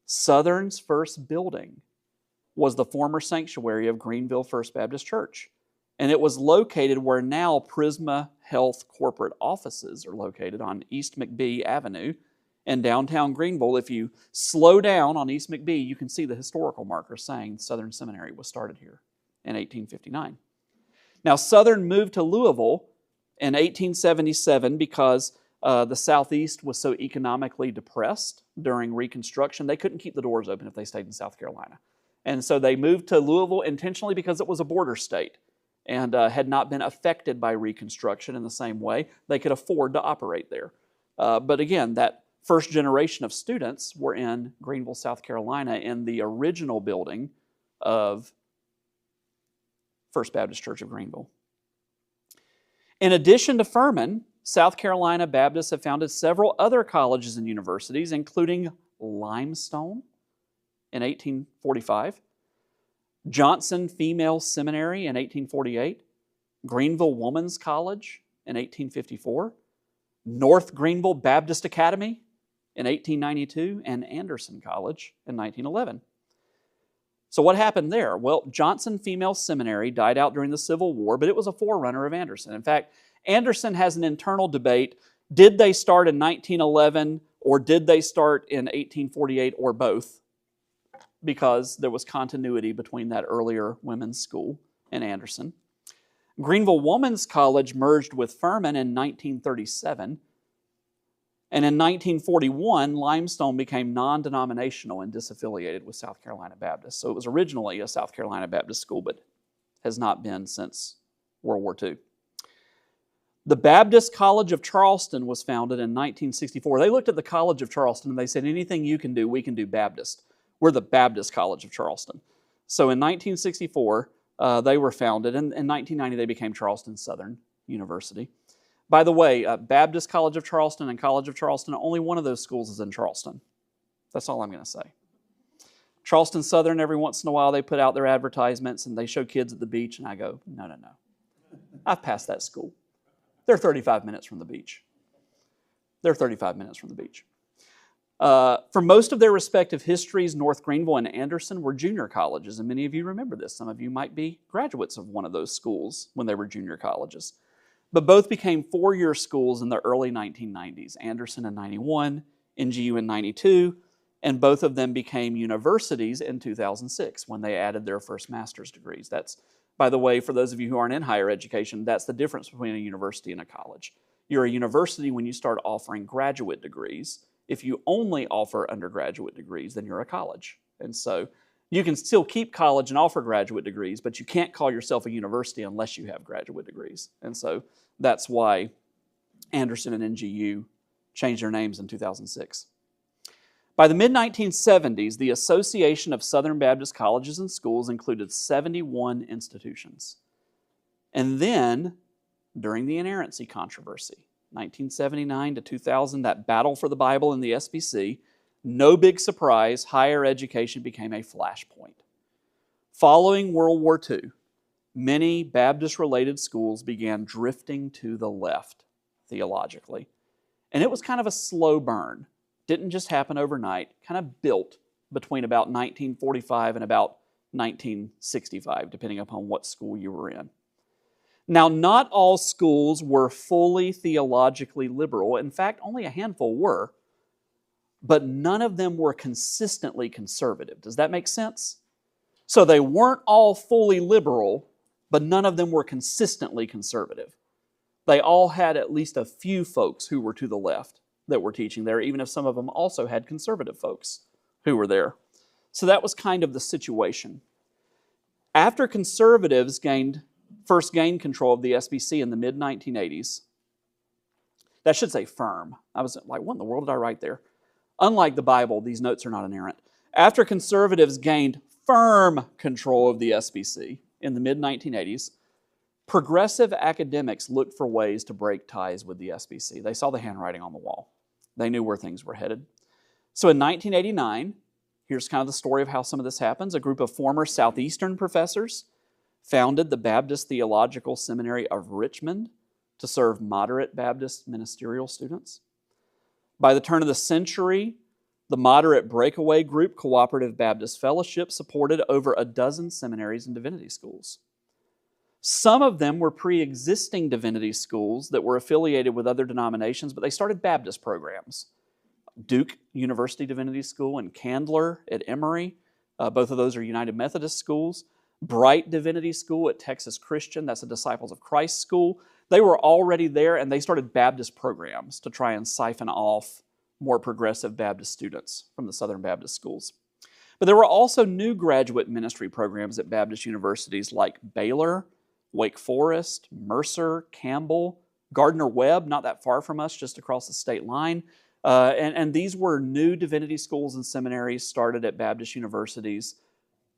Southern's first building was the former sanctuary of Greenville First Baptist Church, and it was located where now Prisma Health corporate offices are located on East McBee Avenue in downtown Greenville. If you slow down on East McBee, you can see the historical marker saying Southern Seminary was started here in 1859. Now, Southern moved to Louisville in 1877 because the Southeast was so economically depressed during Reconstruction. They couldn't keep the doors open if they stayed in South Carolina. And so they moved to Louisville intentionally because it was a border state and had not been affected by Reconstruction in the same way. They could afford to operate there. But again, that first generation of students were in Greenville, South Carolina, in the original building of First Baptist Church of Greenville. In addition to Furman, South Carolina Baptists have founded several other colleges and universities, including Limestone in 1845, Johnson Female Seminary in 1848, Greenville Women's College in 1854, North Greenville Baptist Academy in 1892, and Anderson College in 1911. So what happened there? Well, Johnson Female Seminary died out during the Civil War, but it was a forerunner of Anderson. In fact, Anderson has an internal debate. Did they start in 1911 or did they start in 1848 or both? Because there was continuity between that earlier women's school and Anderson. Greenville Women's College merged with Furman in 1937. And in 1941, Limestone became non-denominational and disaffiliated with South Carolina Baptist. So it was originally a South Carolina Baptist school, but has not been since World War II. The Baptist College of Charleston was founded in 1964. They looked at the College of Charleston and they said, anything you can do, we can do Baptist. We're the Baptist College of Charleston. So in 1964, they were founded. And in 1990, they became Charleston Southern University. By the way, Baptist College of Charleston and College of Charleston, only one of those schools is in Charleston. That's all I'm going to say. Charleston Southern, every once in a while, they put out their advertisements and they show kids at the beach, and I go, no. I've passed that school. They're 35 minutes from the beach. They're 35 minutes from the beach. For most of their respective histories, North Greenville and Anderson were junior colleges, and many of you remember this. Some of you might be graduates of one of those schools when they were junior colleges. But both became four-year schools in the early 1990s, Anderson in 91, NGU in 92, and both of them became universities in 2006 when they added their first master's degrees. That's, by the way, for those of you who aren't in higher education, that's the difference between a university and a college. You're a university when you start offering graduate degrees. If you only offer undergraduate degrees, then you're a college. And so you can still keep college and offer graduate degrees, but you can't call yourself a university unless you have graduate degrees. And so that's why Anderson and NGU changed their names in 2006. By the mid-1970s, the Association of Southern Baptist Colleges and Schools included 71 institutions. And then, during the inerrancy controversy, 1979 to 2000, that battle for the Bible in the SBC, no big surprise, higher education became a flashpoint. Following World War II, many Baptist-related schools began drifting to the left theologically. And it was kind of a slow burn. Didn't just happen overnight, kind of built between about 1945 and about 1965, depending upon what school you were in. Now, not all schools were fully theologically liberal. In fact, only a handful were, but none of them were consistently conservative. Does that make sense? So they weren't all fully liberal, but none of them were consistently conservative. They all had at least a few folks who were to the left that were teaching there, even if some of them also had conservative folks who were there. So that was kind of the situation. After conservatives first gained control of the SBC in the mid-1980s, that should say firm. I was like, what in the world did I write there? Unlike the Bible, these notes are not inerrant. After conservatives gained firm control of the SBC in the mid-1980s, progressive academics looked for ways to break ties with the SBC. They saw the handwriting on the wall. They knew where things were headed. So in 1989, here's kind of the story of how some of this happens. A group of former Southeastern professors founded the Baptist Theological Seminary of Richmond to serve moderate Baptist ministerial students. By the turn of the century, the moderate breakaway group, Cooperative Baptist Fellowship, supported over a dozen seminaries and divinity schools. Some of them were pre-existing divinity schools that were affiliated with other denominations, but they started Baptist programs. Duke University Divinity School and Candler at Emory, both of those are United Methodist schools. Bright Divinity School at Texas Christian, that's a Disciples of Christ school. They were already there, and they started Baptist programs to try and siphon off more progressive Baptist students from the Southern Baptist schools. But there were also new graduate ministry programs at Baptist universities like Baylor, Wake Forest, Mercer, Campbell, Gardner-Webb, not that far from us, just across the state line. And these were new divinity schools and seminaries started at Baptist universities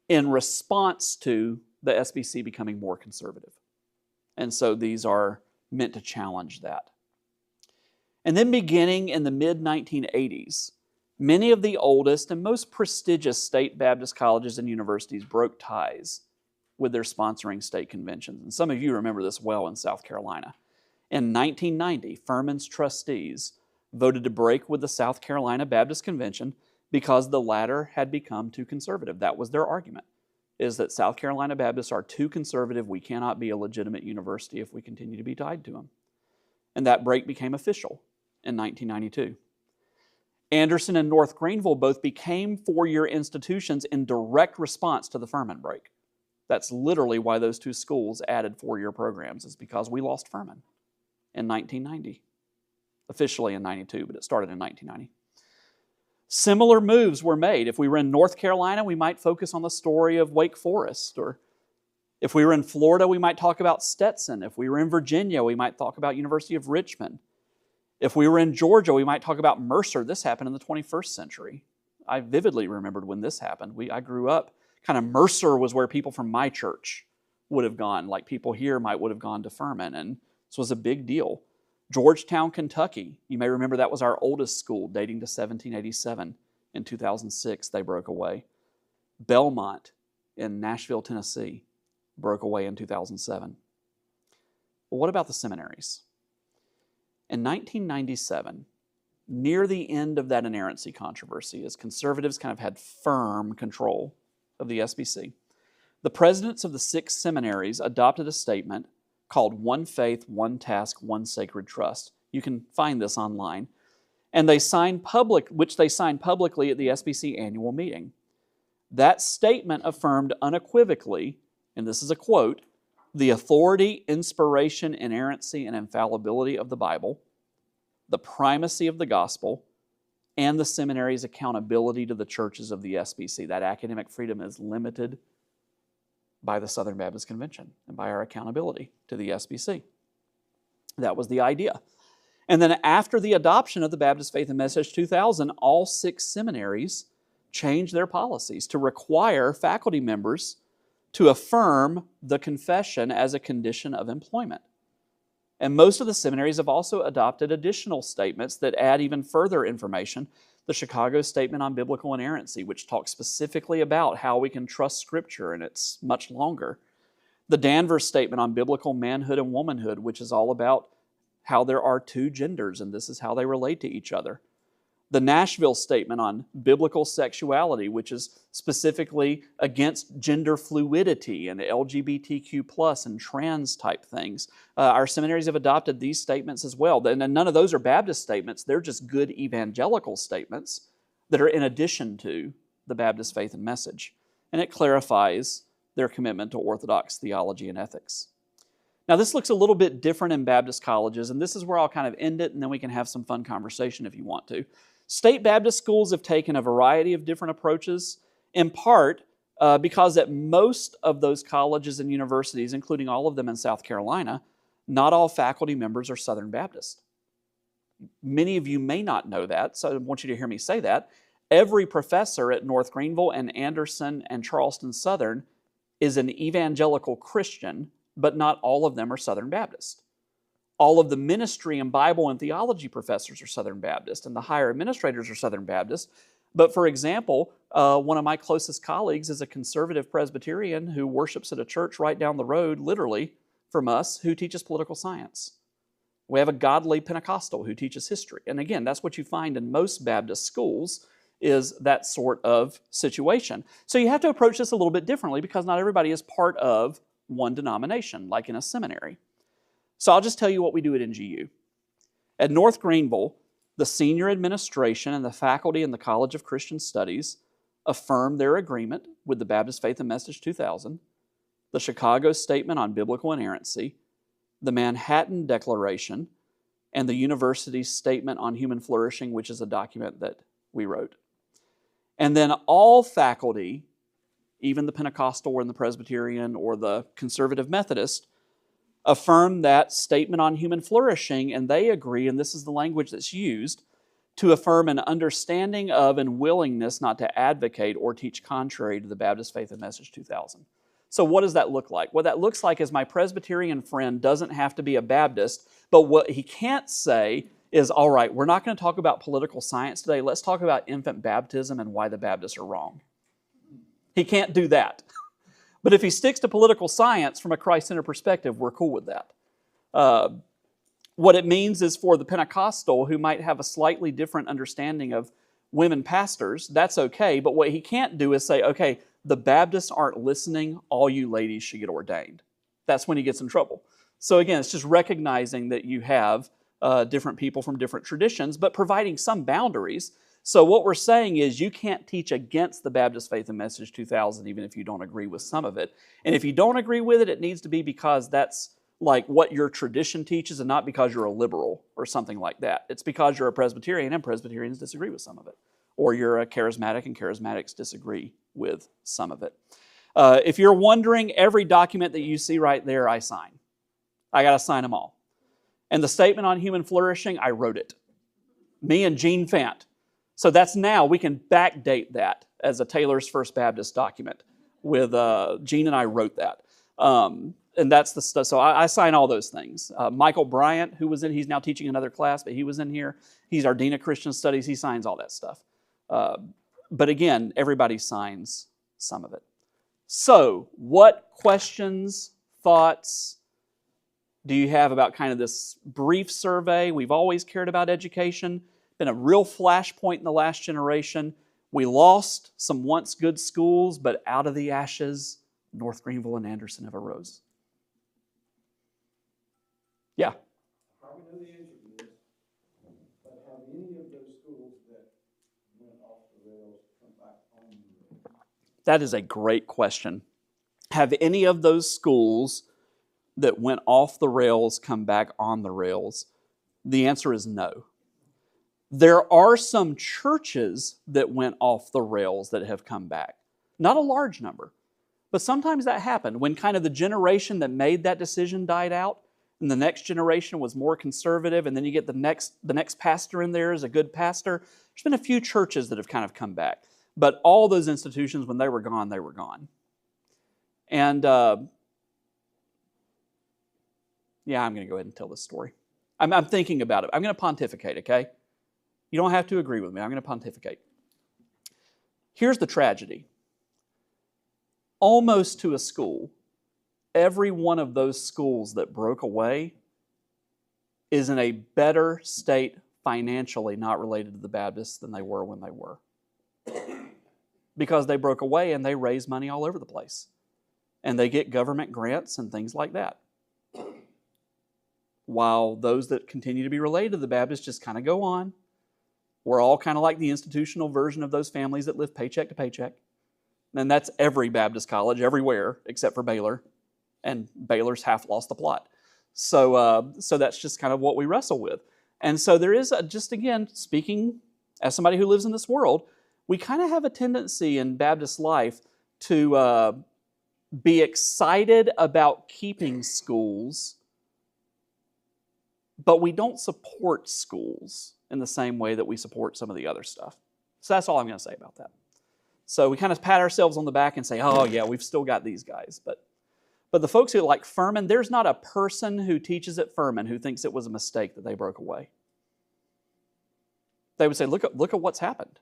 in response to the SBC becoming more conservative. And so these are meant to challenge that. And then beginning in the mid-1980s, many of the oldest and most prestigious state Baptist colleges and universities broke ties with their sponsoring state conventions. And some of you remember this well in South Carolina. In 1990, Furman's trustees voted to break with the South Carolina Baptist Convention because the latter had become too conservative. That was their argument, is that South Carolina Baptists are too conservative. We cannot be a legitimate university if we continue to be tied to them. And that break became official in 1992. Anderson and North Greenville both became four-year institutions in direct response to the Furman break. That's literally why those two schools added four-year programs, is because we lost Furman in 1990. Officially in 92, but it started in 1990. Similar moves were made. If we were in North Carolina, we might focus on the story of Wake Forest. Or if we were in Florida, we might talk about Stetson. If we were in Virginia, we might talk about University of Richmond. If we were in Georgia, we might talk about Mercer. This happened in the 21st century. I vividly remembered when this happened. I grew up, kind of Mercer was where people from my church would have gone, like people here would have gone to Furman, and this was a big deal. Georgetown, Kentucky, you may remember that was our oldest school, dating to 1787. In 2006, they broke away. Belmont in Nashville, Tennessee, broke away in 2007. But what about the seminaries? In 1997, near the end of that inerrancy controversy, as conservatives kind of had firm control of the SBC, the presidents of the 6 seminaries adopted a statement called One Faith, One Task, One Sacred Trust. You can find this online. And they signed which they signed publicly at the SBC annual meeting. That statement affirmed unequivocally, and this is a quote, the authority, inspiration, inerrancy, and infallibility of the Bible, the primacy of the gospel, and the seminary's accountability to the churches of the SBC. That academic freedom is limited by the Southern Baptist Convention and by our accountability to the SBC. That was the idea. And then after the adoption of the Baptist Faith and Message 2000, all 6 seminaries changed their policies to require faculty members to affirm the confession as a condition of employment. And most of the seminaries have also adopted additional statements that add even further information. The Chicago Statement on Biblical Inerrancy, which talks specifically about how we can trust Scripture, and it's much longer. The Danvers Statement on Biblical Manhood and Womanhood, which is all about how there are two genders, and this is how they relate to each other. The Nashville Statement on Biblical Sexuality, which is specifically against gender fluidity and LGBTQ+ and trans type things. Our seminaries have adopted these statements as well. And none of those are Baptist statements. They're just good evangelical statements that are in addition to the Baptist faith and message. And it clarifies their commitment to orthodox theology and ethics. Now, this looks a little bit different in Baptist colleges, and this is where I'll kind of end it, and then we can have some fun conversation if you want to. State Baptist schools have taken a variety of different approaches, in part because at most of those colleges and universities, including all of them in South Carolina, not all faculty members are Southern Baptist. Many of you may not know that, so I want you to hear me say that. Every professor at North Greenville and Anderson and Charleston Southern is an evangelical Christian, but not all of them are Southern Baptist. All of the ministry and Bible and theology professors are Southern Baptist, and the higher administrators are Southern Baptist. But for example, one of my closest colleagues is a conservative Presbyterian who worships at a church right down the road, literally, from us, who teaches political science. We have a godly Pentecostal who teaches history. And again, that's what you find in most Baptist schools, is that sort of situation. So you have to approach this a little bit differently because not everybody is part of one denomination, like in a seminary. So I'll just tell you what we do at NGU. At North Greenville, the senior administration and the faculty in the College of Christian Studies affirm their agreement with the Baptist Faith and Message 2000, the Chicago Statement on Biblical Inerrancy, the Manhattan Declaration, and the university's Statement on Human Flourishing, which is a document that we wrote. And then all faculty, even the Pentecostal or the Presbyterian or the Conservative Methodist, affirm that Statement on Human Flourishing, and they agree, and this is the language that's used, to affirm an understanding of and willingness not to advocate or teach contrary to the Baptist Faith and Message 2000. So what does that look like? What that looks like is my Presbyterian friend doesn't have to be a Baptist, but what he can't say is, all right, we're not going to talk about political science today. Let's talk about infant baptism and why the Baptists are wrong. He can't do that. But if he sticks to political science from a Christ-centered perspective, we're cool with that. What it means is for the Pentecostal who might have a slightly different understanding of women pastors, that's okay. But what he can't do is say, okay, the Baptists aren't listening, all you ladies should get ordained. That's when he gets in trouble. So again, it's just recognizing that you have different people from different traditions, but providing some boundaries. So what we're saying is you can't teach against the Baptist Faith and Message 2000 even if you don't agree with some of it. And if you don't agree with it, it needs to be because that's like what your tradition teaches and not because you're a liberal or something like that. It's because you're a Presbyterian and Presbyterians disagree with some of it. Or you're a charismatic and charismatics disagree with some of it. If you're wondering, every document that you see right there, I sign. I got to sign them all. And the Statement on Human Flourishing, I wrote it. Me and Gene Fant. So that's now, we can backdate that as a Taylor's First Baptist document with Gene and I wrote that. And that's the stuff, so I sign all those things. Michael Bryant, who was in, he's now teaching another class, but he was in here. He's our Dean of Christian Studies, he signs all that stuff. But again, everybody signs some of it. So, what questions, thoughts do you have about kind of this brief survey? We've always cared about education. Been a real flashpoint in the last generation. We lost some once good schools, but out of the ashes, North Greenville and Anderson have arose. Yeah? Probably know the answer to this, but have any of those schools that went off the rails come back on the rails? That is a great question. Have any of those schools that went off the rails come back on the rails? The answer is no. There are some churches that went off the rails that have come back. Not a large number, but sometimes that happened when kind of the generation that made that decision died out and the next generation was more conservative, and then you get the next pastor in there is a good pastor. There's been a few churches that have kind of come back, but all those institutions, when they were gone, they were gone. And Yeah, I'm going to go ahead and tell this story. I'm thinking about it. I'm going to pontificate, okay? You don't have to agree with me. I'm going to pontificate. Here's the tragedy. Almost to a school, every one of those schools that broke away is in a better state financially, not related to the Baptists, than they were when they were. Because they broke away and they raise money all over the place. And they get government grants and things like that. While those that continue to be related to the Baptists just kind of go on. We're all kind of like the institutional version of those families that live paycheck to paycheck. And that's every Baptist college, everywhere, except for Baylor. And Baylor's half lost the plot. So that's just kind of what we wrestle with. And so there is, just again, speaking as somebody who lives in this world, we kind of have a tendency in Baptist life to be excited about keeping schools, but we don't support schools in the same way that we support some of the other stuff. So that's all I'm going to say about that. So we kind of pat ourselves on the back and say, oh yeah, we've still got these guys. But the folks who like Furman, there's not a person who teaches at Furman who thinks it was a mistake that they broke away. They would say, look at what's happened.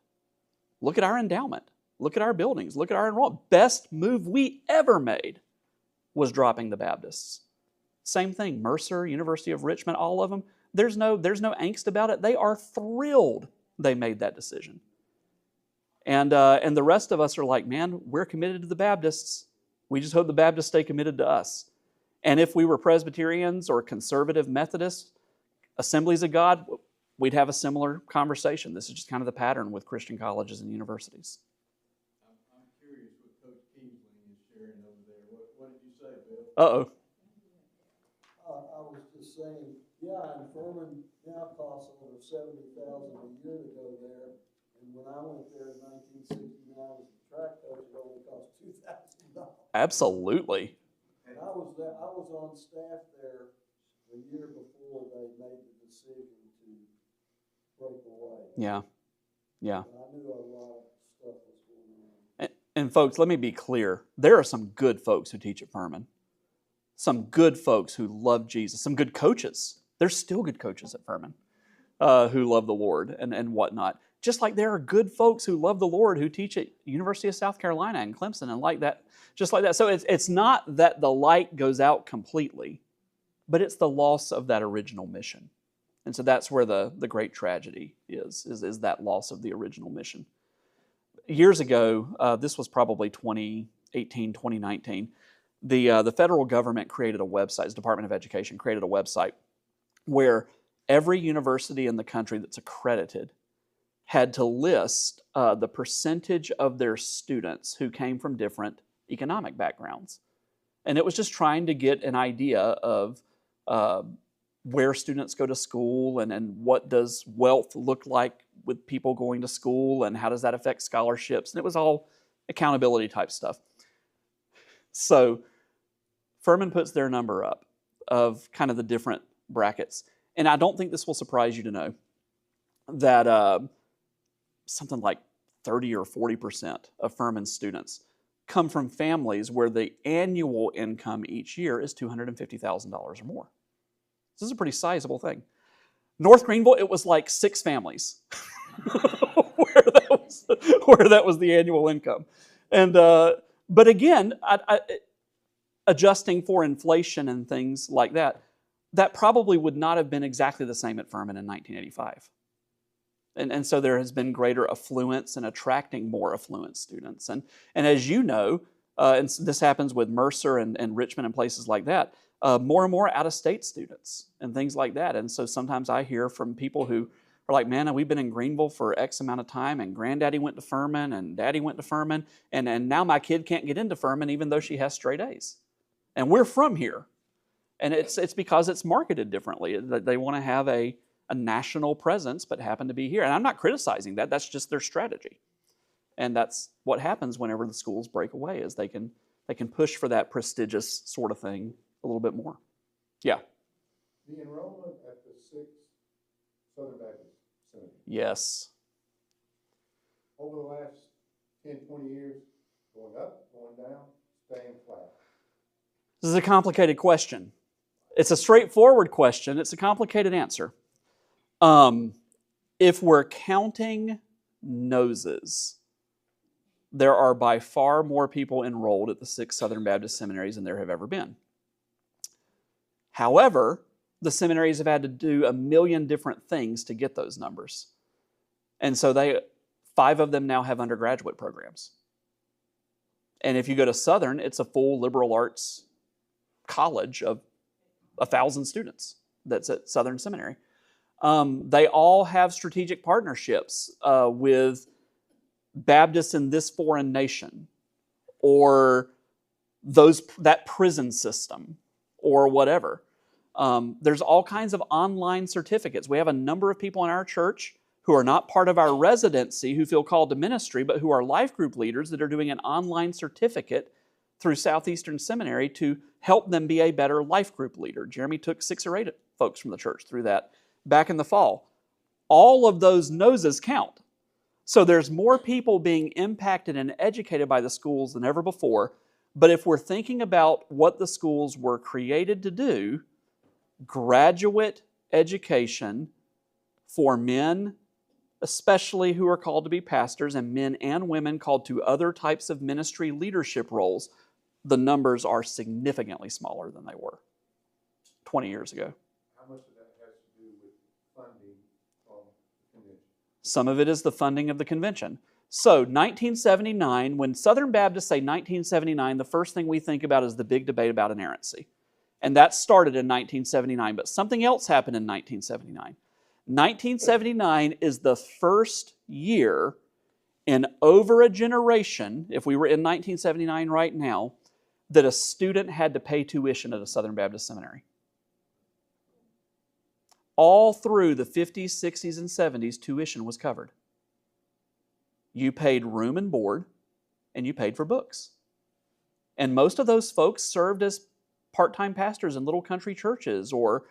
Look at our endowment. Look at our buildings. Look at our enrollment. Best move we ever made was dropping the Baptists. Same thing, Mercer, University of Richmond, all of them. There's no angst about it. They are thrilled they made that decision. And the rest of us are like, man, we're committed to the Baptists. We just hope the Baptists stay committed to us. And if we were Presbyterians or conservative Methodists, Assemblies of God, we'd have a similar conversation. This is just kind of the pattern with Christian colleges and universities. I'm curious what Coach Kingsling is sharing over there. What did you say, Bill? Uh-oh. I was just saying, yeah, and Furman now costs over $70,000 a year to go there. And when I went there in 1969 as a track coach, it only cost $2,000. Absolutely. And I was there, I was on staff there the year before they made the decision to break away. Yeah. Yeah. And I knew a lot of stuff was going on. And folks, let me be clear. There are some good folks who teach at Furman. Some good folks who love Jesus. Some good coaches. There's still good coaches at Furman who love the Lord and whatnot. Just like there are good folks who love the Lord who teach at University of South Carolina and Clemson and like that, just like that. So it's not that the light goes out completely, but it's the loss of that original mission. And so that's where the great tragedy is that loss of the original mission. Years ago, this was probably 2018, 2019, the federal government created a website, the Department of Education created a website where every university in the country that's accredited had to list the percentage of their students who came from different economic backgrounds. And it was just trying to get an idea of where students go to school and what does wealth look like with people going to school and how does that affect scholarships. And it was all accountability type stuff. So Furman puts their number up of kind of the different brackets. And I don't think this will surprise you to know that something like 30 or 40% of Furman students come from families where the annual income each year is $250,000 or more. This is a pretty sizable thing. North Greenville, it was like 6 families where that was the annual income. And but again, adjusting for inflation and things like that, that probably would not have been exactly the same at Furman in 1985. And so there has been greater affluence and attracting more affluent students. And as you know, and this happens with Mercer and Richmond and places like that, more and more out-of-state students and things like that. And so sometimes I hear from people who are like, man, we've been in Greenville for X amount of time, and granddaddy went to Furman, and daddy went to Furman, and now my kid can't get into Furman even though she has straight A's. And we're from here. And it's because it's marketed differently. They want to have a national presence, but happen to be here. And I'm not criticizing that. That's just their strategy. And that's what happens whenever the schools break away, is they can push for that prestigious sort of thing a little bit more. Yeah. The enrollment at the 6 Southern Baptist Seminary Yes. over the last 10, 20 years, going up, going down, staying flat. This is a complicated question. It's a straightforward question. It's a complicated answer. If we're counting noses, there are by far more people enrolled at the 6 Southern Baptist seminaries than there have ever been. However, the seminaries have had to do a million different things to get those numbers. And so 5 of them now have undergraduate programs. And if you go to Southern, it's a full liberal arts college of 1,000 students that's at Southern Seminary. They all have strategic partnerships with Baptists in this foreign nation, or that prison system, or whatever. There's all kinds of online certificates. We have a number of people in our church who are not part of our residency who feel called to ministry, but who are life group leaders that are doing an online certificate through Southeastern Seminary to help them be a better life group leader. Jeremy took 6 or 8 folks from the church through that back in the fall. All of those noses count. So there's more people being impacted and educated by the schools than ever before. But if we're thinking about what the schools were created to do, graduate education for men, especially who are called to be pastors, and men and women called to other types of ministry leadership roles, the numbers are significantly smaller than they were 20 years ago. How much of that has to do with funding from the convention? Some of it is the funding of the convention. So 1979, when Southern Baptists say 1979, the first thing we think about is the big debate about inerrancy. And that started in 1979, but something else happened in 1979. 1979 is the first year in over a generation, if we were in 1979 right now, that a student had to pay tuition at a Southern Baptist seminary. All through the 50s, 60s, and 70s, tuition was covered. You paid room and board, and you paid for books. And most of those folks served as part-time pastors in little country churches, or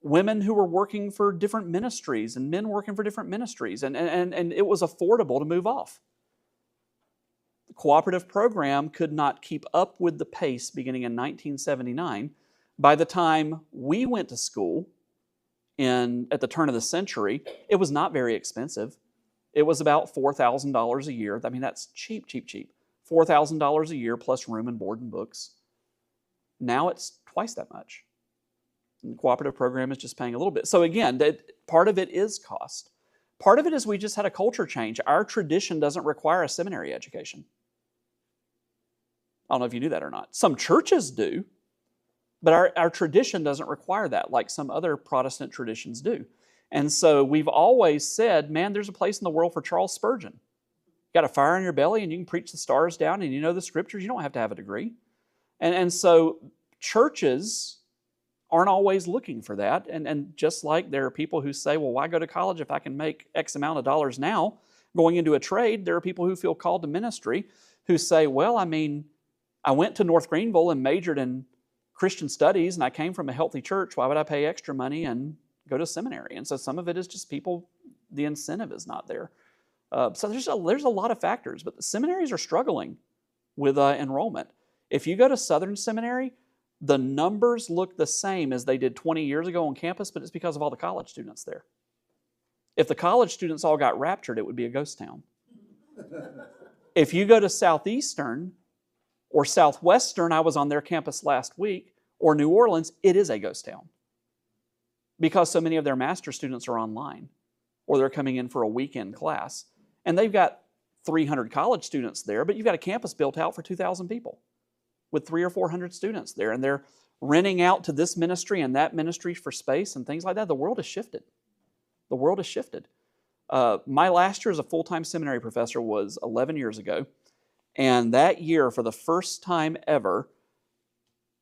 women who were working for different ministries and men working for different ministries. And it was affordable to move off. The cooperative program could not keep up with the pace beginning in 1979. By the time we went to school at the turn of the century, it was not very expensive. It was about $4,000 a year. I mean, that's cheap, cheap, cheap. $4,000 a year plus room and board and books. Now it's twice that much. And the cooperative program is just paying a little bit. So again, part of it is cost. Part of it is we just had a culture change. Our tradition doesn't require a seminary education. I don't know if you knew that or not. Some churches do, but our tradition doesn't require that like some other Protestant traditions do. And so we've always said, man, there's a place in the world for Charles Spurgeon. You got a fire in your belly and you can preach the stars down and you know the scriptures. You don't have to have a degree. And so churches aren't always looking for that. And just like there are people who say, well, why go to college if I can make X amount of dollars now going into a trade? There are people who feel called to ministry who say, well, I mean, I went to North Greenville and majored in Christian studies and I came from a healthy church. Why would I pay extra money and go to seminary? And so some of it is just people, the incentive is not there. So there's a lot of factors, but the seminaries are struggling with enrollment. If you go to Southern Seminary, the numbers look the same as they did 20 years ago on campus, but it's because of all the college students there. If the college students all got raptured, it would be a ghost town. If you go to Southeastern or Southwestern, I was on their campus last week, or New Orleans, it is a ghost town. Because so many of their master students are online, or they're coming in for a weekend class. And they've got 300 college students there, but you've got a campus built out for 2,000 people with 300 or 400 students there. And they're renting out to this ministry and that ministry for space and things like that. The world has shifted. The world has shifted. My last year as a full-time seminary professor was 11 years ago. And that year, for the first time ever,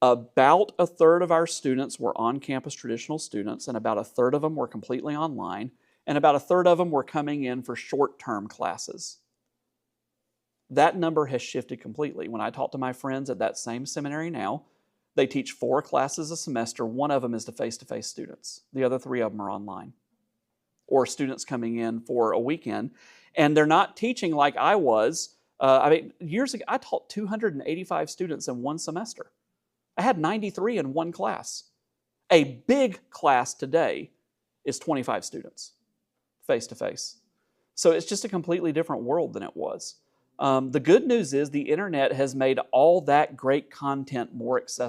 about a third of our students were on-campus traditional students, and about a third of them were completely online, and about a third of them were coming in for short-term classes. That number has shifted completely. When I talk to my friends at that same seminary now, they teach 4 classes a semester. One of them is to face-to-face students. The other 3 of them are online, or students coming in for a weekend. And they're not teaching like I was. Years ago, I taught 285 students in one semester. I had 93 in one class. A big class today is 25 students, face-to-face. So it's just a completely different world than it was. The good news is the internet has made all that great content more accessible.